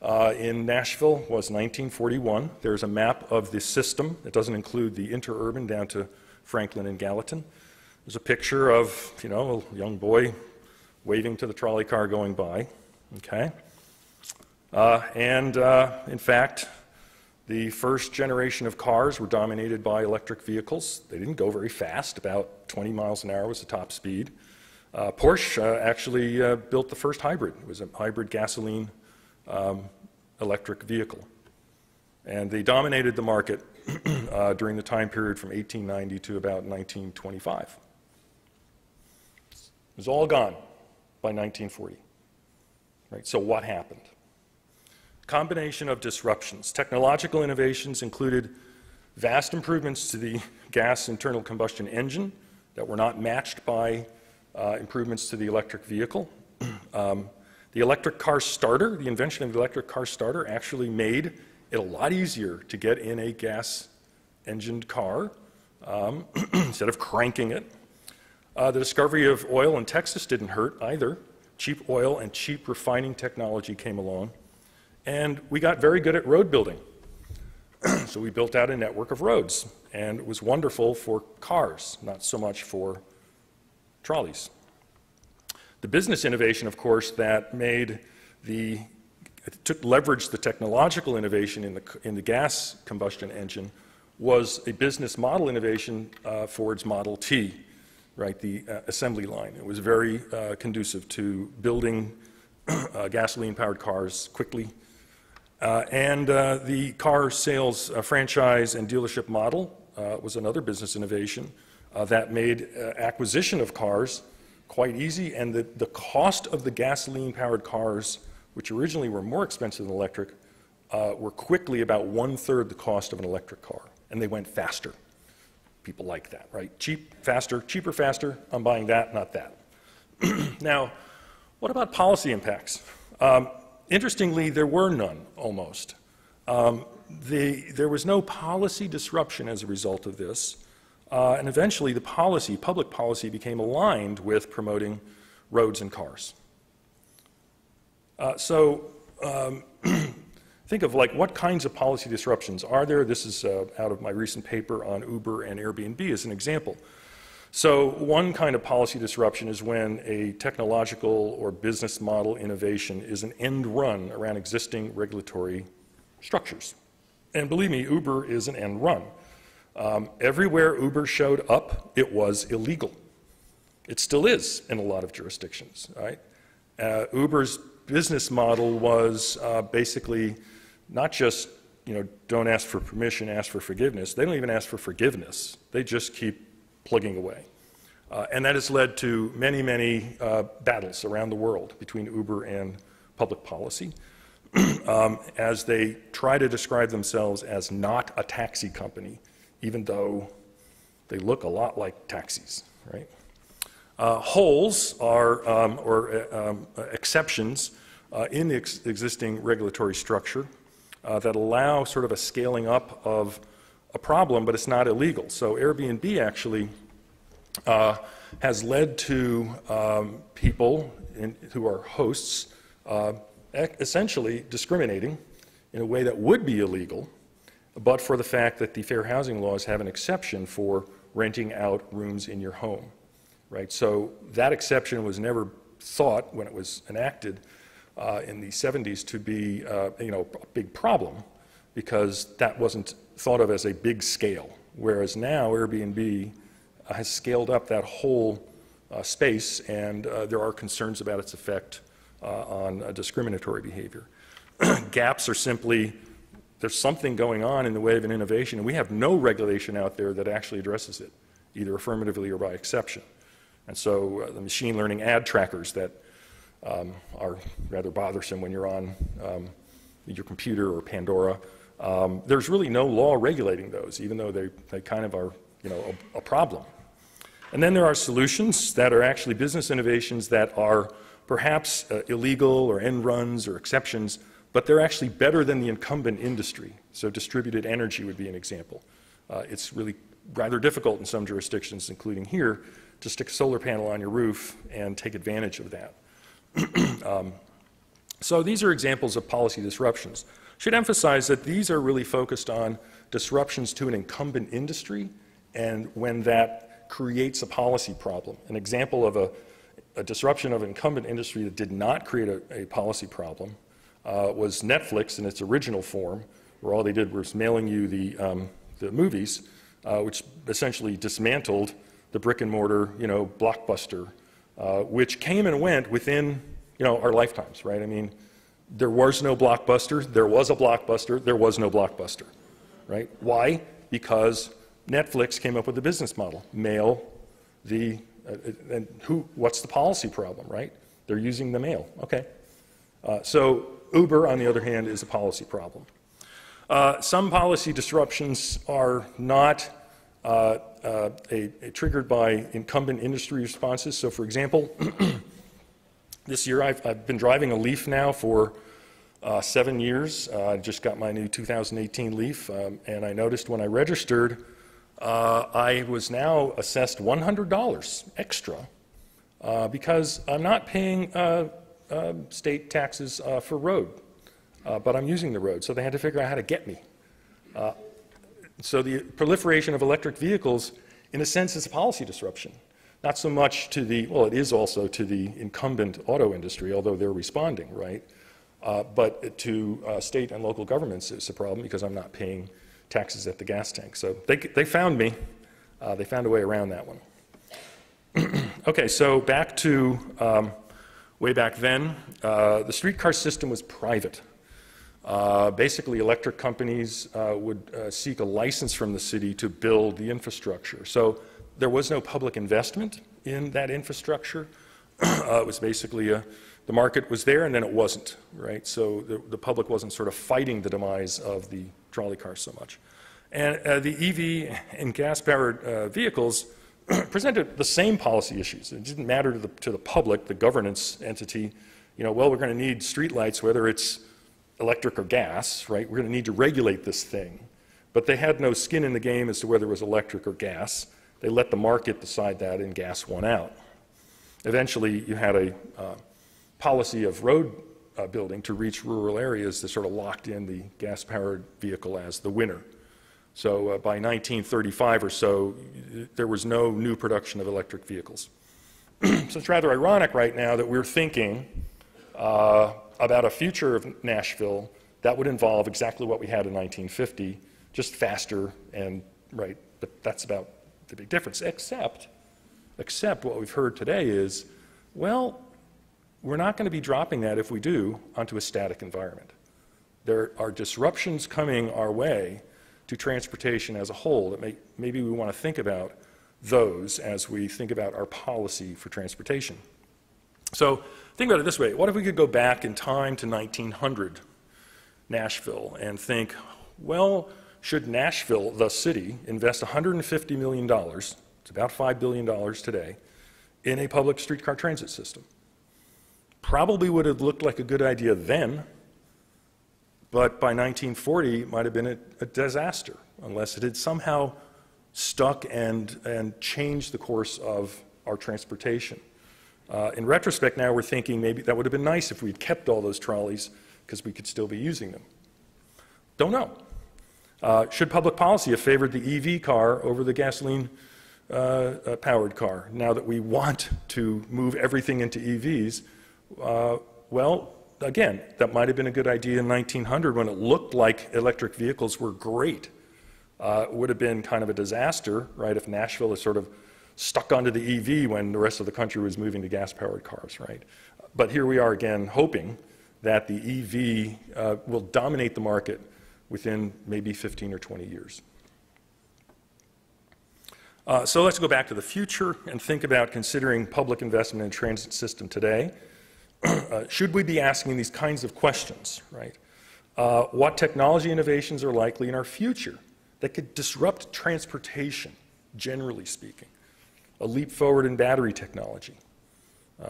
in Nashville was 1941. There's a map of the system. It doesn't include the interurban down to Franklin and Gallatin. There's a picture of, you know, a young boy waving to the trolley car going by, okay? In fact, the first generation of cars were dominated by electric vehicles. They didn't go very fast, about 20 miles an hour was the top speed. Porsche actually built the first hybrid. It was a hybrid gasoline electric vehicle. And they dominated the market during the time period from 1890 to about 1925. It was all gone by 1940. Right? So what happened? Combination of disruptions. Technological innovations included vast improvements to the gas internal combustion engine that were not matched by improvements to the electric vehicle. The electric car starter, the invention of the electric car starter actually made it a lot easier to get in a gas-engined car instead of cranking it. The discovery of oil in Texas didn't hurt either. Cheap oil and cheap refining technology came along. And we got very good at road building. So we built out a network of roads, and it was wonderful for cars, not so much for trolleys. The business innovation, of course, that leveraged the technological innovation in the gas combustion engine was a business model innovation, Ford's Model T, right, the assembly line. It was very conducive to building gasoline-powered cars quickly. The car sales franchise and dealership model was another business innovation that made acquisition of cars quite easy, and the cost of the gasoline-powered cars, which originally were more expensive than electric, were quickly about 1/3 the cost of an electric car, and they went faster. People like that, right? Cheap, faster, cheaper, faster. I'm buying that, not that. Now, what about policy impacts? Interestingly, there were none, almost. There was no policy disruption as a result of this, and eventually the public policy became aligned with promoting roads and cars. Think of like what kinds of policy disruptions are there. This is out of my recent paper on Uber and Airbnb as an example. So one kind of policy disruption is when a technological or business model innovation is an end run around existing regulatory structures. And believe me, Uber is an end run. Everywhere Uber showed up, it was illegal. It still is in a lot of jurisdictions, right? Uber's business model was basically not just, don't ask for permission, ask for forgiveness. They don't even ask for forgiveness. They just keep plugging away. And that has led to many, many battles around the world between Uber and public policy as they try to describe themselves as not a taxi company, even though they look a lot like taxis, right? Holes are, exceptions in the existing regulatory structure that allow sort of a scaling up of a problem, but it's not illegal. So Airbnb actually has led to people who are hosts essentially discriminating in a way that would be illegal, but for the fact that the fair housing laws have an exception for renting out rooms in your home, right? So that exception was never thought when it was enacted in the 70s to be a big problem, because that wasn't thought of as a big scale, whereas now Airbnb has scaled up that whole space, and there are concerns about its effect on discriminatory behavior. Gaps are simply, there's something going on in the way of an innovation, and we have no regulation out there that actually addresses it, either affirmatively or by exception. And so the machine learning ad trackers that are rather bothersome when you're on your computer or Pandora, there's really no law regulating those, even though they kind of are a problem. And then there are solutions that are actually business innovations that are perhaps illegal or end runs or exceptions, but they're actually better than the incumbent industry. So distributed energy would be an example. It's really rather difficult in some jurisdictions, including here, to stick a solar panel on your roof and take advantage of that. So these are examples of policy disruptions. Should emphasize that these are really focused on disruptions to an incumbent industry and when that creates a policy problem. An example of a disruption of an incumbent industry that did not create a policy problem was Netflix in its original form, where all they did was mailing you the movies, which essentially dismantled the brick and mortar, Blockbuster, which came and went within, our lifetimes, right? I mean, there was no Blockbuster, there was a Blockbuster, there was no Blockbuster, right? Why? Because Netflix came up with a business model, mail and what's the policy problem, right? They're using the mail, okay. So Uber, on the other hand, is a policy problem. Some policy disruptions are not triggered by incumbent industry responses. So for example, this year I've been driving a Leaf now for 7 years. I just got my new 2018 Leaf, and I noticed when I registered, I was now assessed $100 extra because I'm not paying state taxes for road, but I'm using the road. So they had to figure out how to get me. So the proliferation of electric vehicles, in a sense, is a policy disruption. Not so much to it is also to the incumbent auto industry, although they're responding, right? But to state and local governments, it's a problem because I'm not paying taxes at the gas tank. So they found me. They found a way around that one. Okay, so back to way back then. The streetcar system was private. Basically, electric companies would seek a license from the city to build the infrastructure. So there was no public investment in that infrastructure. It was basically the market was there and then it wasn't, right? So the public wasn't sort of fighting the demise of the trolley car so much. And the EV and gas-powered vehicles presented the same policy issues. It didn't matter to the public, the governance entity, well, we're going to need streetlights, whether it's electric or gas, right? We're going to need to regulate this thing. But they had no skin in the game as to whether it was electric or gas. They let the market decide that, and gas won out. Eventually, you had a policy of road building to reach rural areas that sort of locked in the gas-powered vehicle as the winner. So by 1935 or so, there was no new production of electric vehicles. So it's rather ironic right now that we're thinking about a future of Nashville that would involve exactly what we had in 1950, just faster and right. But that's about the big difference. Except what we've heard today is, well, we're not going to be dropping that if we do onto a static environment. There are disruptions coming our way to transportation as a whole that maybe we want to think about those as we think about our policy for transportation. So think about it this way. What if we could go back in time to 1900 Nashville and think, well, should Nashville, the city, invest $150 million, it's about $5 billion today, in a public streetcar transit system? Probably would have looked like a good idea then, but by 1940 it might have been a disaster unless it had somehow stuck and changed the course of our transportation. In retrospect now we're thinking maybe that would have been nice if we'd kept all those trolleys because we could still be using them. Don't know. Should public policy have favored the EV car over the gasoline powered car now that we want to move everything into EVs? Well, again, that might have been a good idea in 1900 when it looked like electric vehicles were great. It would have been kind of a disaster, right, if Nashville is sort of stuck onto the EV when the rest of the country was moving to gas-powered cars, right? But here we are again hoping that the EV will dominate the market within maybe 15 or 20 years. So let's go back to the future and think about considering public investment in the transit system today. Should we be asking these kinds of questions, right? What technology innovations are likely in our future that could disrupt transportation, generally speaking? a leap forward in battery technology,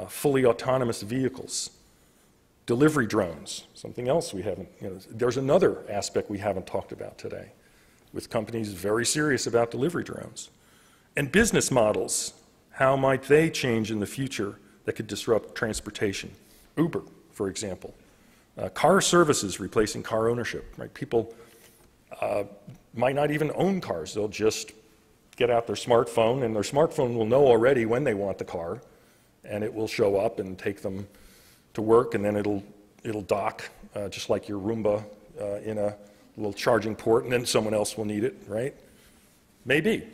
fully autonomous vehicles, delivery drones, something else we haven't, there's another aspect we haven't talked about today, with companies very serious about delivery drones. And business models, how might they change in the future that could disrupt transportation? Uber, for example. Car services replacing car ownership, right? People might not even own cars. They'll just get out their smartphone, and their smartphone will know already when they want the car, and it will show up and take them to work, and then it'll dock, just like your Roomba, in a little charging port, and then someone else will need it, right? Maybe.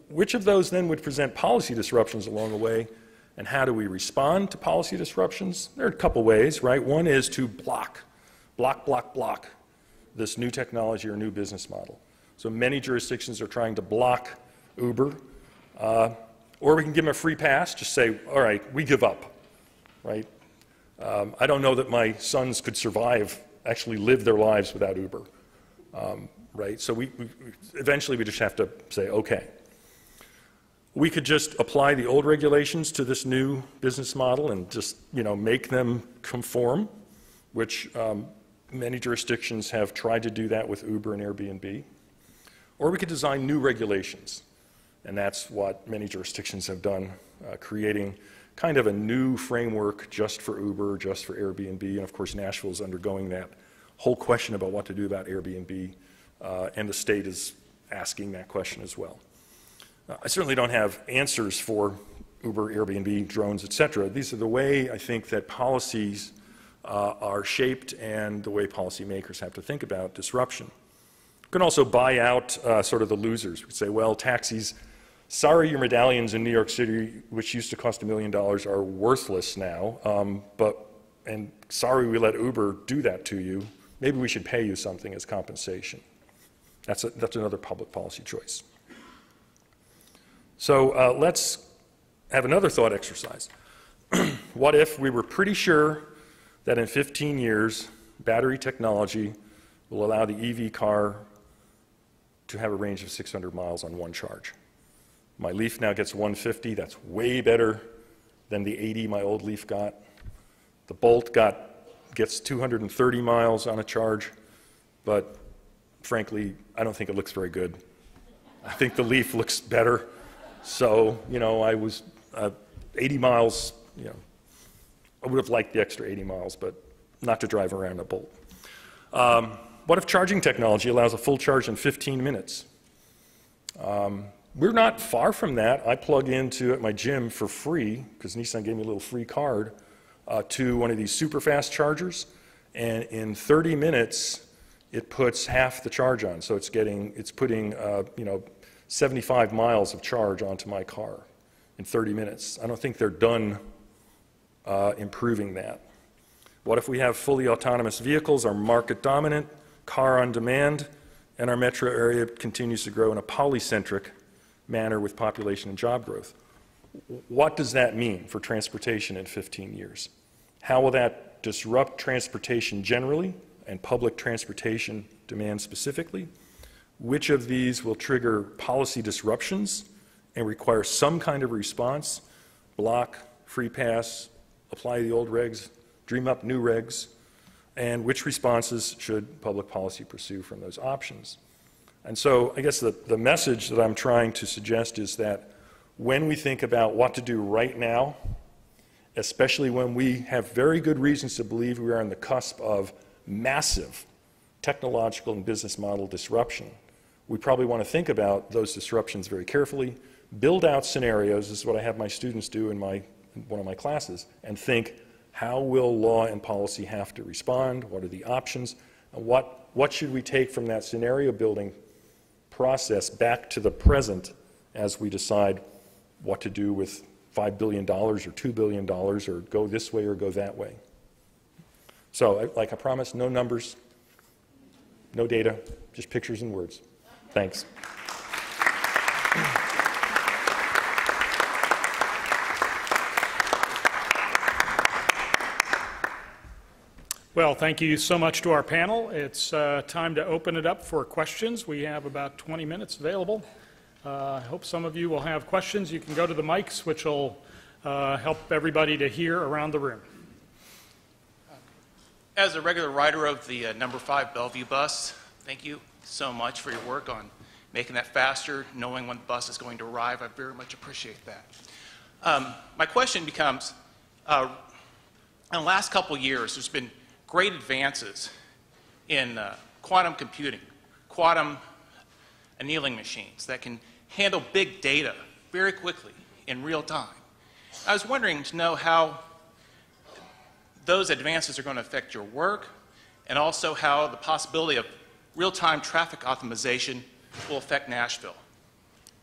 Which of those then would present policy disruptions along the way, and how do we respond to policy disruptions? There are a couple ways, right? One is to block this new technology or new business model. So many jurisdictions are trying to block Uber, or we can give them a free pass, just say, all right, we give up, right? I don't know that my sons could survive, actually live their lives without Uber, right? So eventually we just have to say, okay. We could just apply the old regulations to this new business model and just, make them conform, which many jurisdictions have tried to do that with Uber and Airbnb. Or we could design new regulations, and that's what many jurisdictions have done, creating kind of a new framework just for Uber, just for Airbnb, and of course Nashville is undergoing that whole question about what to do about Airbnb, and the state is asking that question as well. I certainly don't have answers for Uber, Airbnb, drones, et cetera. These are the way I think that policies are shaped and the way policymakers have to think about disruption. You can also buy out sort of the losers. We could say, well, taxis, sorry your medallions in New York City, which used to cost $1 million, are worthless now, and sorry we let Uber do that to you. Maybe we should pay you something as compensation. That's another public policy choice. So let's have another thought exercise. What if we were pretty sure that in 15 years, battery technology will allow the EV car to have a range of 600 miles on one charge? My Leaf now gets 150. That's way better than the 80 my old Leaf got. The Bolt gets 230 miles on a charge, but frankly, I don't think it looks very good. I think the Leaf looks better. So, I was 80 miles, I would have liked the extra 80 miles, but not to drive around a Bolt. What if charging technology allows a full charge in 15 minutes? We're not far from that. I plug into at my gym for free, because Nissan gave me a little free card, to one of these super fast chargers, and in 30 minutes, it puts half the charge on. So it's putting, 75 miles of charge onto my car in 30 minutes. I don't think they're done improving that. What if we have fully autonomous vehicles, are market dominant, car on demand, and our metro area continues to grow in a polycentric manner with population and job growth? What does that mean for transportation in 15 years? How will that disrupt transportation generally and public transportation demand specifically? Which of these will trigger policy disruptions and require some kind of response? Block, free pass, apply the old regs, dream up new regs, and which responses should public policy pursue from those options? And so I guess the message that I'm trying to suggest is that when we think about what to do right now, especially when we have very good reasons to believe we are on the cusp of massive technological and business model disruption, we probably want to think about those disruptions very carefully, build out scenarios. This is what I have my students do in one of my classes, and think, how will law and policy have to respond? What are the options? And what should we take from that scenario building process back to the present as we decide what to do with $5 billion or $2 billion, or go this way or go that way? So, like I promised, no numbers, no data, just pictures and words. Thanks. Well, thank you so much to our panel. It's time to open it up for questions. We have about 20 minutes available. I hope some of you will have questions. You can go to the mics, which will help everybody to hear around the room. As a regular rider of the number 5 Bellevue bus, thank you so much for your work on making that faster, knowing when the bus is going to arrive. I very much appreciate that. My question becomes, in the last couple of years, there's been great advances in quantum computing, quantum annealing machines that can handle big data very quickly in real time. I was wondering to know how those advances are going to affect your work, and also how the possibility of real-time traffic optimization will affect Nashville.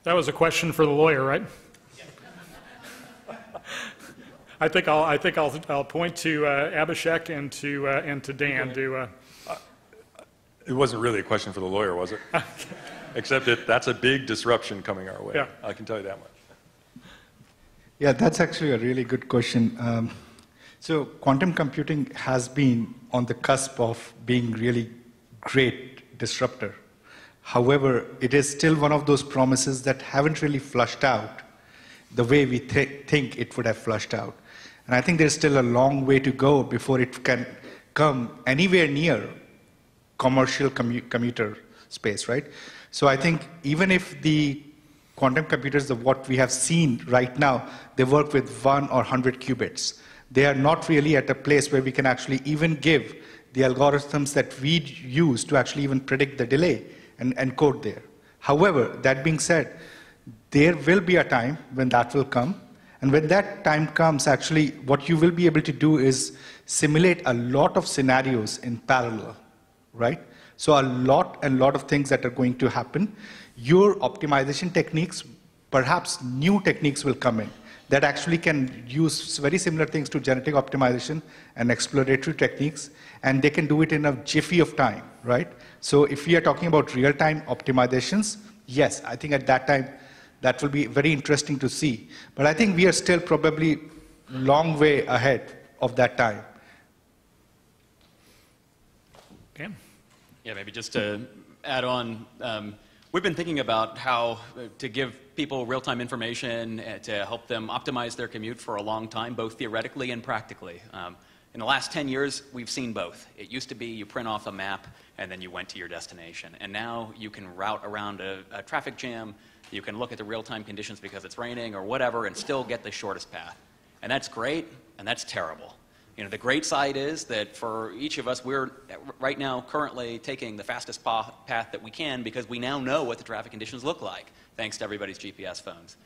That was a question for the lawyer, right? I think I'll point to Abhishek and to Dan. It wasn't really a question for the lawyer, was it? Except that that's a big disruption coming our way. Yeah. I can tell you that much. Yeah, that's actually a really good question. So quantum computing has been on the cusp of being really great disruptor. However, it is still one of those promises that haven't really flushed out the way we think it would have flushed out. And I think there's still a long way to go before it can come anywhere near commercial commuter space, right? So I think even if the quantum computers, what we have seen right now, they work with 1 or 100 qubits. They are not really at a place where we can actually even give the algorithms that we use to actually even predict the delay and encode there. However, that being said, there will be a time when that will come. And when that time comes, actually, what you will be able to do is simulate a lot of scenarios in parallel, right? So a lot of things that are going to happen. Your optimization techniques, perhaps new techniques will come in that actually can use very similar things to genetic optimization and exploratory techniques, and they can do it in a jiffy of time, right? So if we are talking about real-time optimizations, yes, I think at that time, that will be very interesting to see. But I think we are still probably a long way ahead of that time. Dan? Yeah, maybe just to add on, we've been thinking about how to give people real-time information to help them optimize their commute for a long time, both theoretically and practically. In the last 10 years, we've seen both. It used to be you print off a map and then you went to your destination. And now you can route around a traffic jam, you can look at the real-time conditions because it's raining or whatever and still get the shortest path. And that's great, and that's terrible. You know, the great side is that for each of us, we're right now currently taking the fastest path that we can because we now know what the traffic conditions look like, thanks to everybody's GPS phones.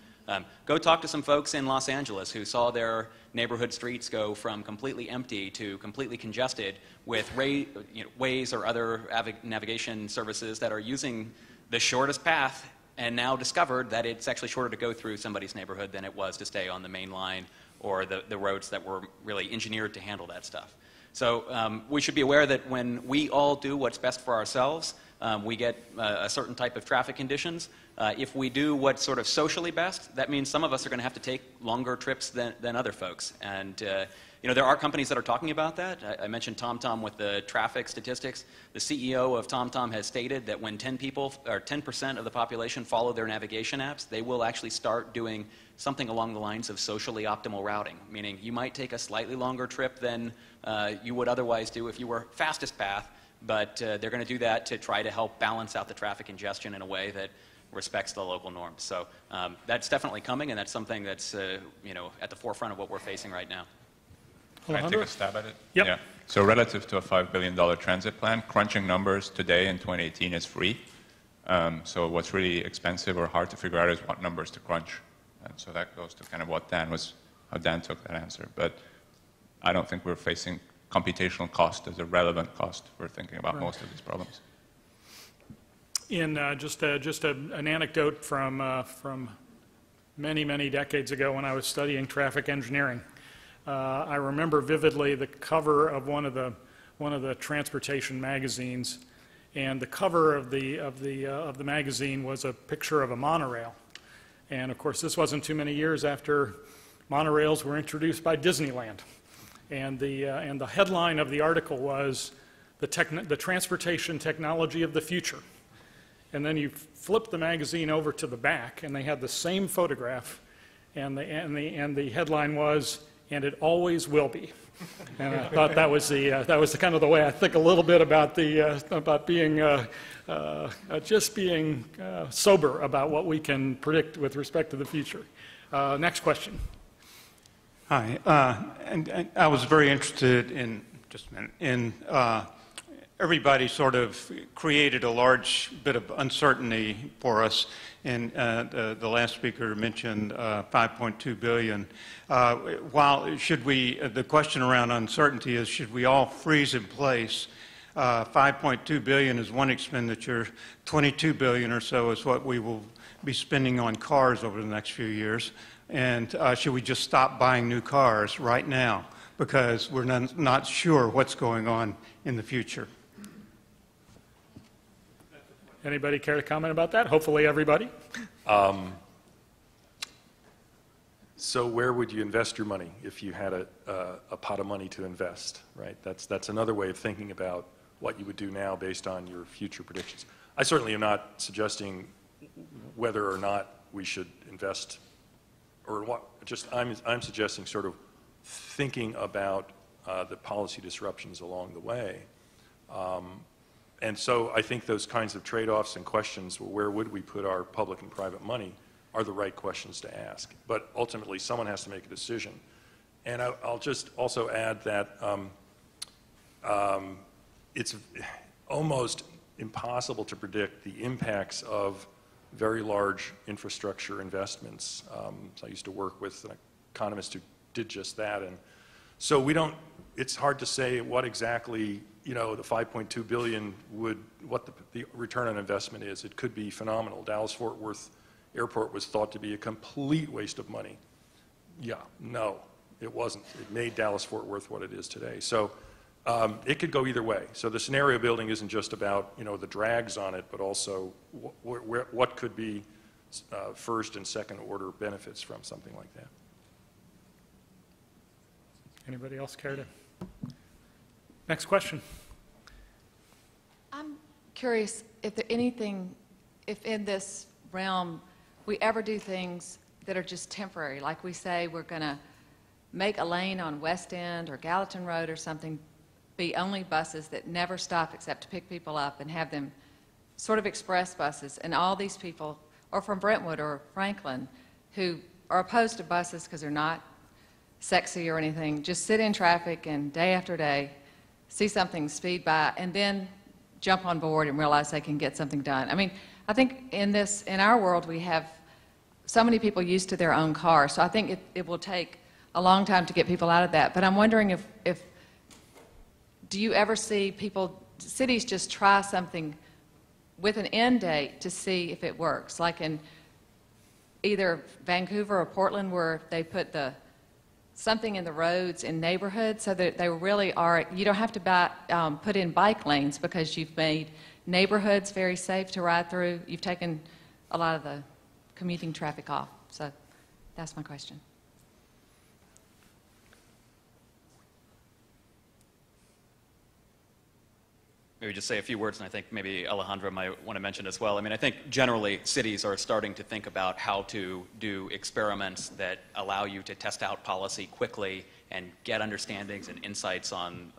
Go talk to some folks in Los Angeles who saw their neighborhood streets go from completely empty to completely congested with Waze or other navigation services that are using the shortest path and now discovered that it's actually shorter to go through somebody's neighborhood than it was to stay on the main line or the roads that were really engineered to handle that stuff. So we should be aware that when we all do what's best for ourselves, we get a certain type of traffic conditions. If we do what's sort of socially best, that means some of us are going to have to take longer trips than other folks. And you know, there are companies that are talking about that. I mentioned TomTom with the traffic statistics. The CEO of TomTom has stated that when 10% of the population follow their navigation apps, they will actually start doing something along the lines of socially optimal routing, meaning you might take a slightly longer trip than you would otherwise do if you were fastest path, but they're going to do that to try to help balance out the traffic congestion in a way that respects the local norms. So that's definitely coming, and that's something that's you know, at the forefront of what we're facing right now. Can I take a stab at it? Yep. Yeah. So relative to a $5 billion transit plan, crunching numbers today in 2018 is free. So what's really expensive or hard to figure out is what numbers to crunch. And so that goes to kind of what how Dan took that answer. But I don't think we're facing computational cost as a relevant cost for thinking about most of these problems. In just an anecdote from many decades ago when I was studying traffic engineering, I remember vividly the cover of one of the transportation magazines, and the cover of the magazine was a picture of a monorail. And of course, this wasn't too many years after monorails were introduced by Disneyland. And the headline of the article was the transportation technology of the future. and then you flip the magazine over to the back, and they had the same photograph, and the headline was, "And it always will be." And I thought that was the kind of the way I think a little bit about being just being sober about what we can predict with respect to the future. Next question. Hi, and I was very interested in everybody sort of created a large bit of uncertainty for us, and the last speaker mentioned 5.2 billion. The question around uncertainty is, should we all freeze in place? 5.2 billion is one expenditure, 22 billion or so is what we will be spending on cars over the next few years. And should we just stop buying new cars right now because we're not sure what's going on in the future? Anybody care to comment about that? Hopefully everybody. So where would you invest your money if you had a pot of money to invest, right? That's another way of thinking about what you would do now based on your future predictions. I certainly am not suggesting whether or not we should invest or what. I'm suggesting sort of thinking about the policy disruptions along the way. And so I think those kinds of trade-offs and questions, well, where would we put our public and private money, are the right questions to ask. But ultimately, someone has to make a decision. And I'll just also add that it's almost impossible to predict the impacts of very large infrastructure investments. So I used to work with an economist who did just that. And so it's hard to say what exactly, the 5.2 billion what the return on investment is. It could be phenomenal. Dallas-Fort Worth Airport was thought to be a complete waste of money. Yeah, no, it wasn't. It made Dallas-Fort Worth what it is today. So it could go either way. So the scenario building isn't just about, the drags on it, but also what could be first and second order benefits from something like that. Anybody else care to? Next question. I'm curious if if in this realm we ever do things that are just temporary, like we say we're going to make a lane on West End or Gallatin Road or something be only buses that never stop except to pick people up, and have them sort of express buses, and all these people, or from Brentwood or Franklin, who are opposed to buses because they're not sexy or anything, just sit in traffic and day after day see something speed by and then jump on board and realize they can get something done. I mean, I think in our world we have so many people used to their own car, so I think it will take a long time to get people out of that. But I'm wondering if do you ever see cities just try something with an end date to see if it works, like in either Vancouver or Portland, where they put something in the roads in neighborhoods so that they really are, you don't have to put in bike lanes because you've made neighborhoods very safe to ride through. You've taken a lot of the commuting traffic off. So that's my question. Maybe just say a few words, and I think maybe Alejandro might want to mention as well. I mean, I think generally cities are starting to think about how to do experiments that allow you to test out policy quickly and get understandings and insights on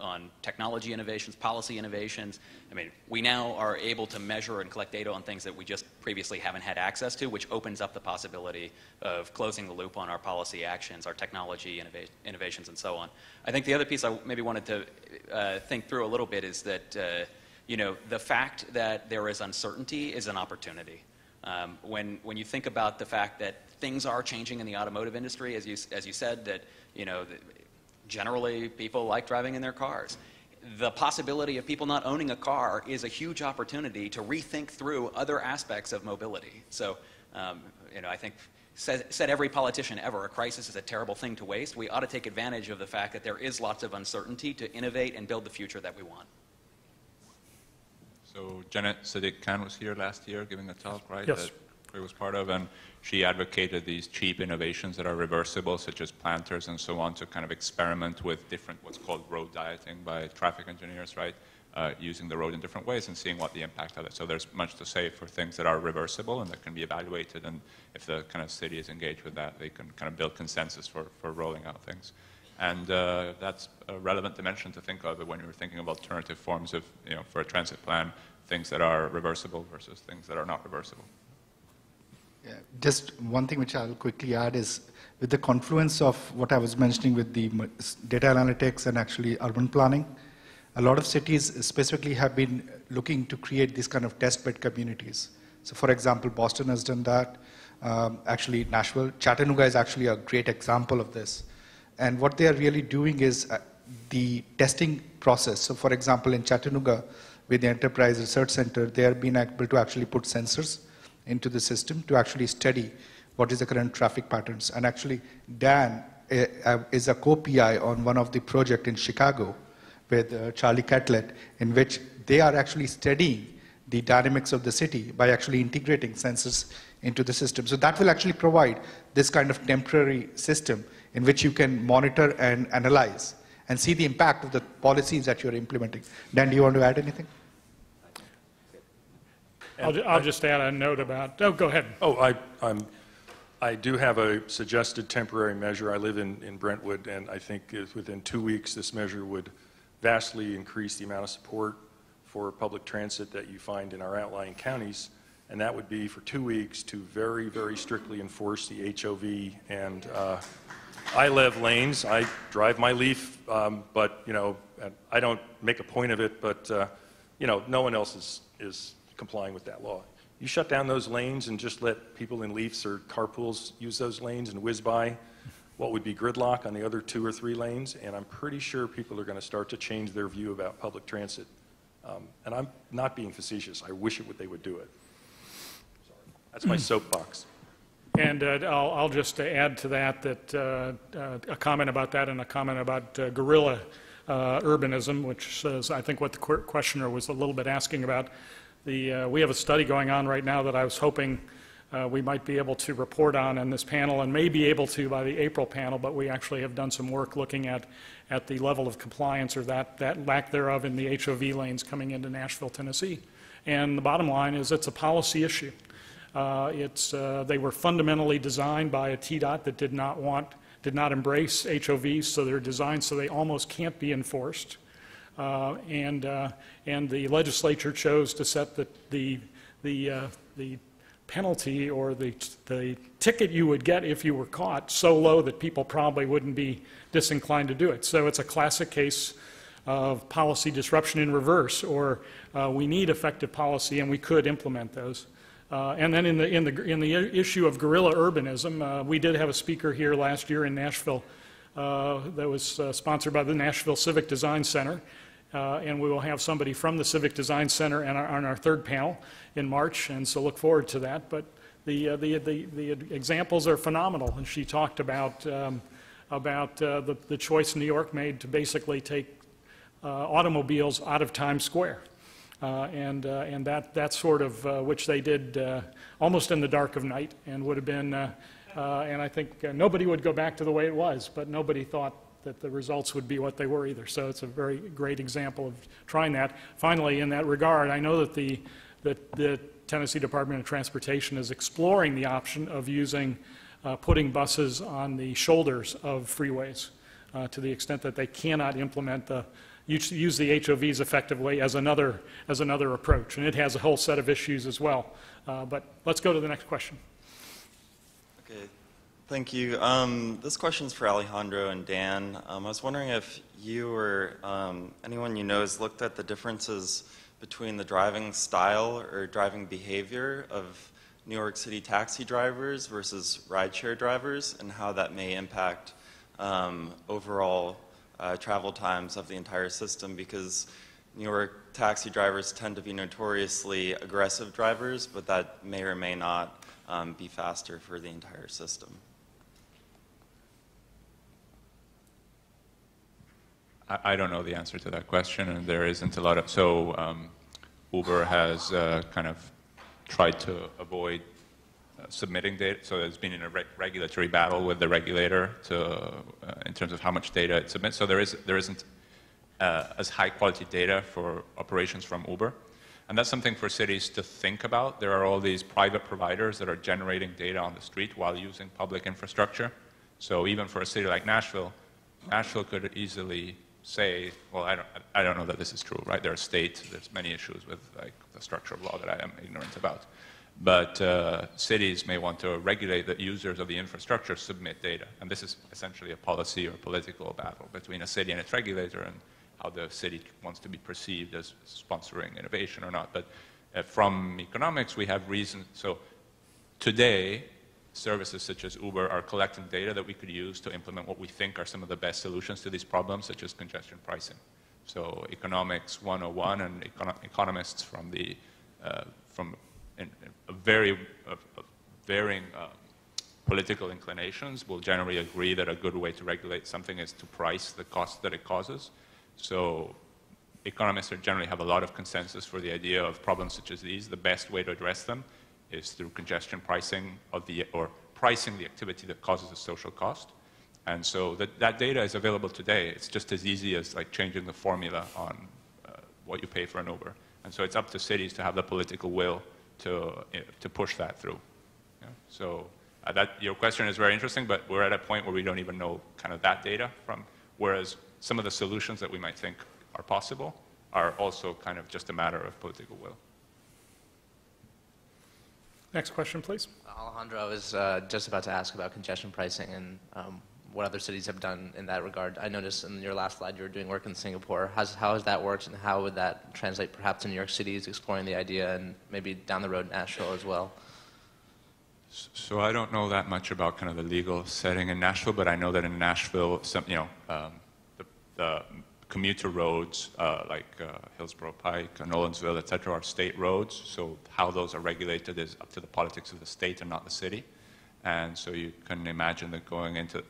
technology innovations, policy innovations. I mean, we now are able to measure and collect data on things that we just previously haven't had access to, which opens up the possibility of closing the loop on our policy actions, our technology innovations, and so on. I think the other piece I maybe wanted to think through a little bit is that the fact that there is uncertainty is an opportunity. When you think about the fact that things are changing in the automotive industry, as you said, that generally people like driving in their cars. The possibility of people not owning a car is a huge opportunity to rethink through other aspects of mobility. So, I think said every politician ever, a crisis is a terrible thing to waste. We ought to take advantage of the fact that there is lots of uncertainty to innovate and build the future that we want. So Janet Sadiq-Khan was here last year giving a talk, right? Yes. That Craig was part of, and she advocated these cheap innovations that are reversible, such as planters and so on, to kind of experiment with different, what's called road dieting by traffic engineers, right? using the road in different ways and seeing what the impact of it. So there's much to say for things that are reversible and that can be evaluated, and if the kind of city is engaged with that, they can kind of build consensus for rolling out things. And that's a relevant dimension to think of when you're thinking of alternative forms of, for a transit plan, things that are reversible versus things that are not reversible. Yeah, just one thing which I'll quickly add is with the confluence of what I was mentioning with the data analytics and actually urban planning, a lot of cities specifically have been looking to create these kind of testbed communities. So for example, Boston has done that. Actually, Nashville, Chattanooga is actually a great example of this. And what they are really doing is the testing process. So for example, in Chattanooga, with the Enterprise Research Center, they are being able to actually put sensors into the system to actually study what is the current traffic patterns. And actually, Dan is a co-PI on one of the projects in Chicago with Charlie Catlett, in which they are actually studying the dynamics of the city by actually integrating sensors into the system. So that will actually provide this kind of temporary system in which you can monitor and analyze and see the impact of the policies that you're implementing. Dan, do you want to add anything? I'll just add a note about, oh, go ahead. Oh, I do have a suggested temporary measure. I live in Brentwood, and I think within 2 weeks this measure would vastly increase the amount of support for public transit that you find in our outlying counties, and that would be for 2 weeks to very, very strictly enforce the HOV and ILEV lanes. I drive my Leaf, but I don't make a point of it, but no one else is complying with that law. You shut down those lanes and just let people in Leafs or carpools use those lanes and whiz by what would be gridlock on the other 2 or 3 lanes, and I'm pretty sure people are going to start to change their view about public transit. And I'm not being facetious. I wish they would do it. Sorry. That's my soapbox. And I'll just add to that a comment about that and a comment about guerrilla urbanism, which is, I think, what the questioner was a little bit asking about. We have a study going on right now that I was hoping we might be able to report on this panel, and may be able to by the April panel, but we actually have done some work looking at the level of compliance, or that lack thereof, in the HOV lanes coming into Nashville, Tennessee. And the bottom line is it's a policy issue. They were fundamentally designed by a TDOT that did not embrace HOVs, so they're designed so they almost can't be enforced. And the legislature chose to set the penalty, or the ticket you would get if you were caught, so low that people probably wouldn't be disinclined to do it. So it's a classic case of policy disruption in reverse, or we need effective policy and we could implement those. And then in the issue of guerrilla urbanism, we did have a speaker here last year in Nashville that was sponsored by the Nashville Civic Design Center. And we will have somebody from the Civic Design Center on our third panel in March, and so look forward to that. But the examples are phenomenal, and she talked about the choice New York made to basically take automobiles out of Times Square, and that sort of which they did almost in the dark of night, and would have been, and I think nobody would go back to the way it was, but nobody thought that the results would be what they were either. So it's a very great example of trying that. Finally, in that regard, I know that the Tennessee Department of Transportation is exploring the option of putting buses on the shoulders of freeways to the extent that they cannot implement use the HOVs effectively as another approach. And it has a whole set of issues as well. But let's go to the next question. Okay. Thank you. This question is for Alejandro and Dan. I was wondering if you or anyone you know has looked at the differences between the driving style or driving behavior of New York City taxi drivers versus rideshare drivers, and how that may impact overall travel times of the entire system, because New York taxi drivers tend to be notoriously aggressive drivers, but that may or may not be faster for the entire system. I don't know the answer to that question, and there isn't a lot of, so Uber has kind of tried to avoid submitting data, so it's been in a regulatory battle with the regulator in terms of how much data it submits. So there isn't as high-quality data for operations from Uber. And that's something for cities to think about. There are all these private providers that are generating data on the street while using public infrastructure. So even for a city like Nashville, Nashville could easily say, well, I don't know that this is true, right? There are states, there's many issues with like the structure of law that I am ignorant about. But cities may want to regulate that users of the infrastructure submit data. And this is essentially a policy or political battle between a city and its regulator and how the city wants to be perceived as sponsoring innovation or not. But from economics, we have reason. So today, services such as Uber are collecting data that we could use to implement what we think are some of the best solutions to these problems, such as congestion pricing. So economics 101 and economists from the varying political inclinations will generally agree that a good way to regulate something is to price the cost that it causes. So economists generally have a lot of consensus for the idea of problems such as these. The best way to address them is through congestion pricing or pricing the activity that causes a social cost. And so that data is available today. It's just as easy as like changing the formula on what you pay for an Uber. And so it's up to cities to have the political will to push that through. Yeah? So your question is very interesting, but we're at a point where we don't even know kind of that data from, whereas some of the solutions that we might think are possible are also kind of just a matter of political will. Next question, please. Alejandro, I was just about to ask about congestion pricing and what other cities have done in that regard. I noticed in your last slide you were doing work in Singapore. How has that worked, and how would that translate perhaps to New York City's exploring the idea, and maybe down the road Nashville as well? So I don't know that much about kind of the legal setting in Nashville, but I know that in Nashville, the commuter roads like Hillsborough Pike, Nolensville, et cetera, are state roads. So how those are regulated is up to the politics of the state and not the city. And so you can imagine that going into,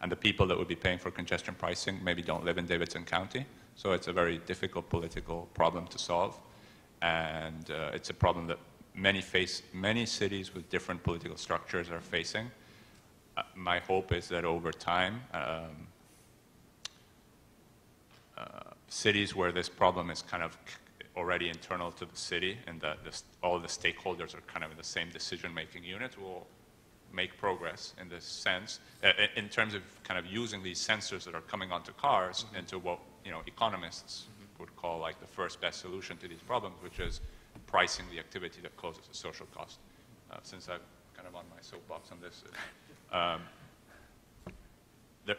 and the people that would be paying for congestion pricing maybe don't live in Davidson County. So it's a very difficult political problem to solve. And it's a problem that many cities with different political structures are facing. My hope is that over time, cities where this problem is kind of already internal to the city and that all the stakeholders are kind of in the same decision-making unit will make progress in this sense, in terms of kind of using these sensors that are coming onto cars into what economists would call like the first best solution to these problems, which is pricing the activity that causes a social cost. Since I'm kind of on my soapbox on this,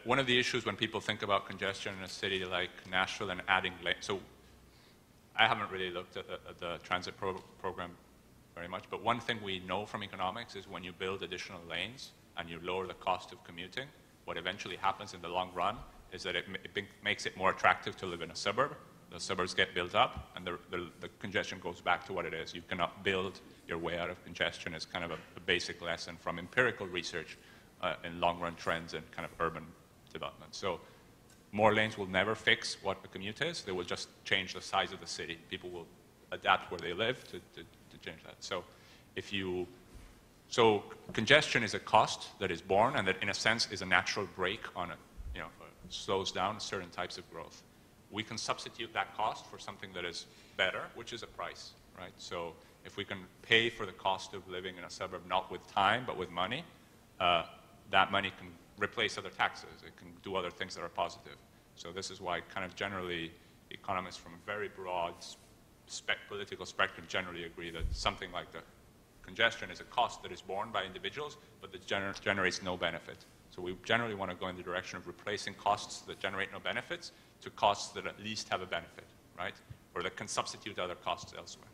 one of the issues when people think about congestion in a city like Nashville and adding lanes, so I haven't really looked at the transit program very much, but one thing we know from economics is when you build additional lanes and you lower the cost of commuting, what eventually happens in the long run is that it makes it more attractive to live in a suburb. The suburbs get built up and the congestion goes back to what it is. You cannot build your way out of congestion is kind of a basic lesson from empirical research in long-run trends and kind of urban development. So more lanes will never fix what the commute is. They will just change the size of the city. People will adapt where they live to change that. So congestion is a cost that is born and that in a sense is a natural brake on slows down certain types of growth. We can substitute that cost for something that is better, which is a price, right? So if we can pay for the cost of living in a suburb not with time but with money, that money can replace other taxes. It can do other things that are positive. So this is why kind of generally economists from a very broad political spectrum generally agree that something like the congestion is a cost that is borne by individuals, but that generates no benefit. So we generally want to go in the direction of replacing costs that generate no benefits to costs that at least have a benefit, right? Or that can substitute other costs elsewhere.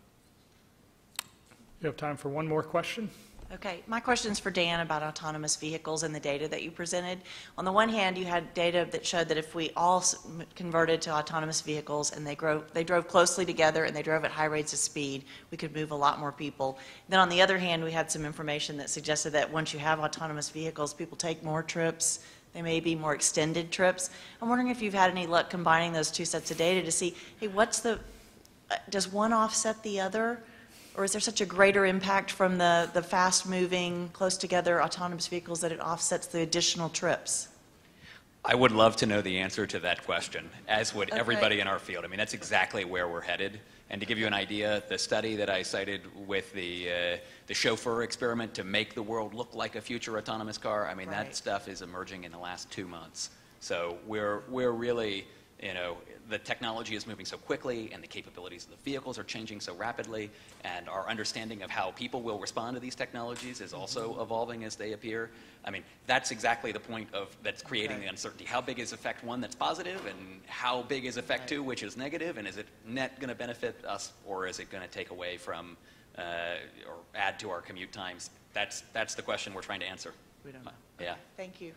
You have time for one more question? Okay, my question is for Dan about autonomous vehicles and the data that you presented. On the one hand, you had data that showed that if we all converted to autonomous vehicles and they drove closely together and they drove at high rates of speed, we could move a lot more people. Then on the other hand, we had some information that suggested that once you have autonomous vehicles, people take more trips. They may be more extended trips. I'm wondering if you've had any luck combining those two sets of data to see, hey, does one offset the other? Or is there such a greater impact from the fast-moving, close-together autonomous vehicles that it offsets the additional trips? I would love to know the answer to that question, as would Okay. everybody in our field. I mean, that's exactly where we're headed. And to give you an idea, the study that I cited with the chauffeur experiment to make the world look like a future autonomous car, I mean, Right. that stuff is emerging in the last 2 months. So we're really, you know, the technology is moving so quickly and the capabilities of the vehicles are changing so rapidly, and our understanding of how people will respond to these technologies is also evolving as they appear. I mean, that's exactly the point of that's creating the uncertainty. How big is effect 1 that's positive, and how big is effect 2 which is negative, and is it net going to benefit us, or is it going to take away from or add to our commute times? That's the question we're trying to answer. We don't know. Yeah. Thank you.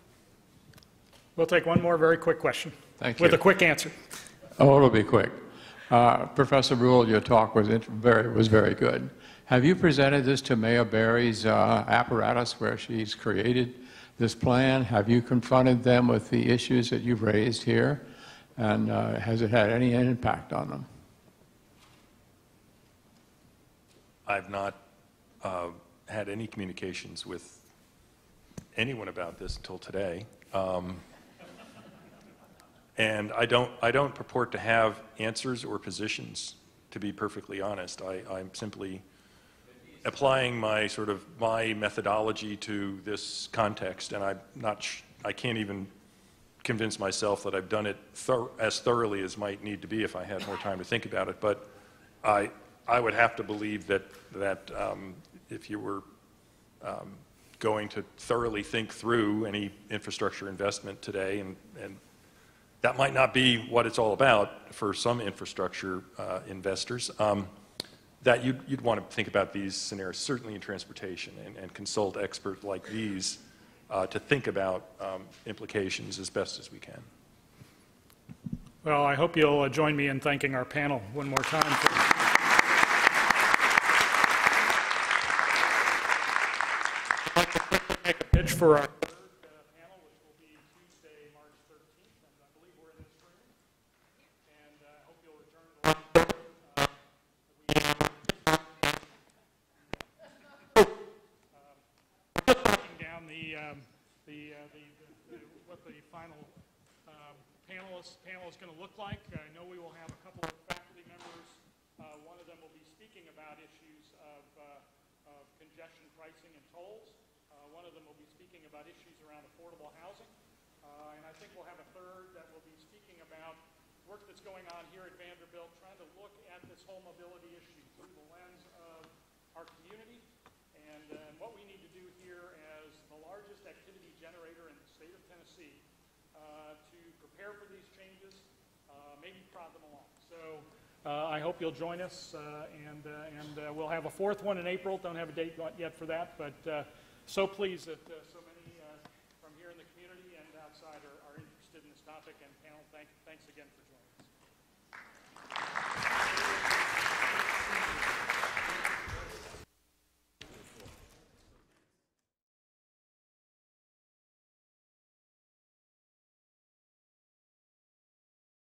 We'll take one more very quick question. Thank you. With a quick answer. Oh, it'll be quick. Professor Ruhl, your talk was very good. Have you presented this to Mayor Berry's apparatus where she's created this plan? Have you confronted them with the issues that you've raised here? And has it had any impact on them? I've not had any communications with anyone about this until today. And I don't purport to have answers or positions, to be perfectly honest. I'm simply applying my methodology to this context, and I can't even convince myself that I've done it as thoroughly as might need to be if I had more time to think about it. But I would have to believe that if you were going to thoroughly think through any infrastructure investment today, and that might not be what it's all about for some infrastructure investors, that you'd want to think about these scenarios, certainly in transportation, and consult experts like these to think about implications as best as we can. Well, I hope you'll join me in thanking our panel one more time. I'd like to quickly make a pitch for our what the final panel is going to look like. I know we will have a couple of faculty members. One of them will be speaking about issues of congestion pricing and tolls. One of them will be speaking about issues around affordable housing. And I think we'll have a third that will be speaking about work that's going on here at Vanderbilt, trying to look at this whole mobility issue through the lens of our community and what we need to do here as the largest activity generator in the state of Tennessee to prepare for these changes, maybe prod them along. So I hope you'll join us, and we'll have a fourth one in April. Don't have a date yet for that, but so pleased that so many from here in the community and outside are interested in this topic. And panel, thanks again.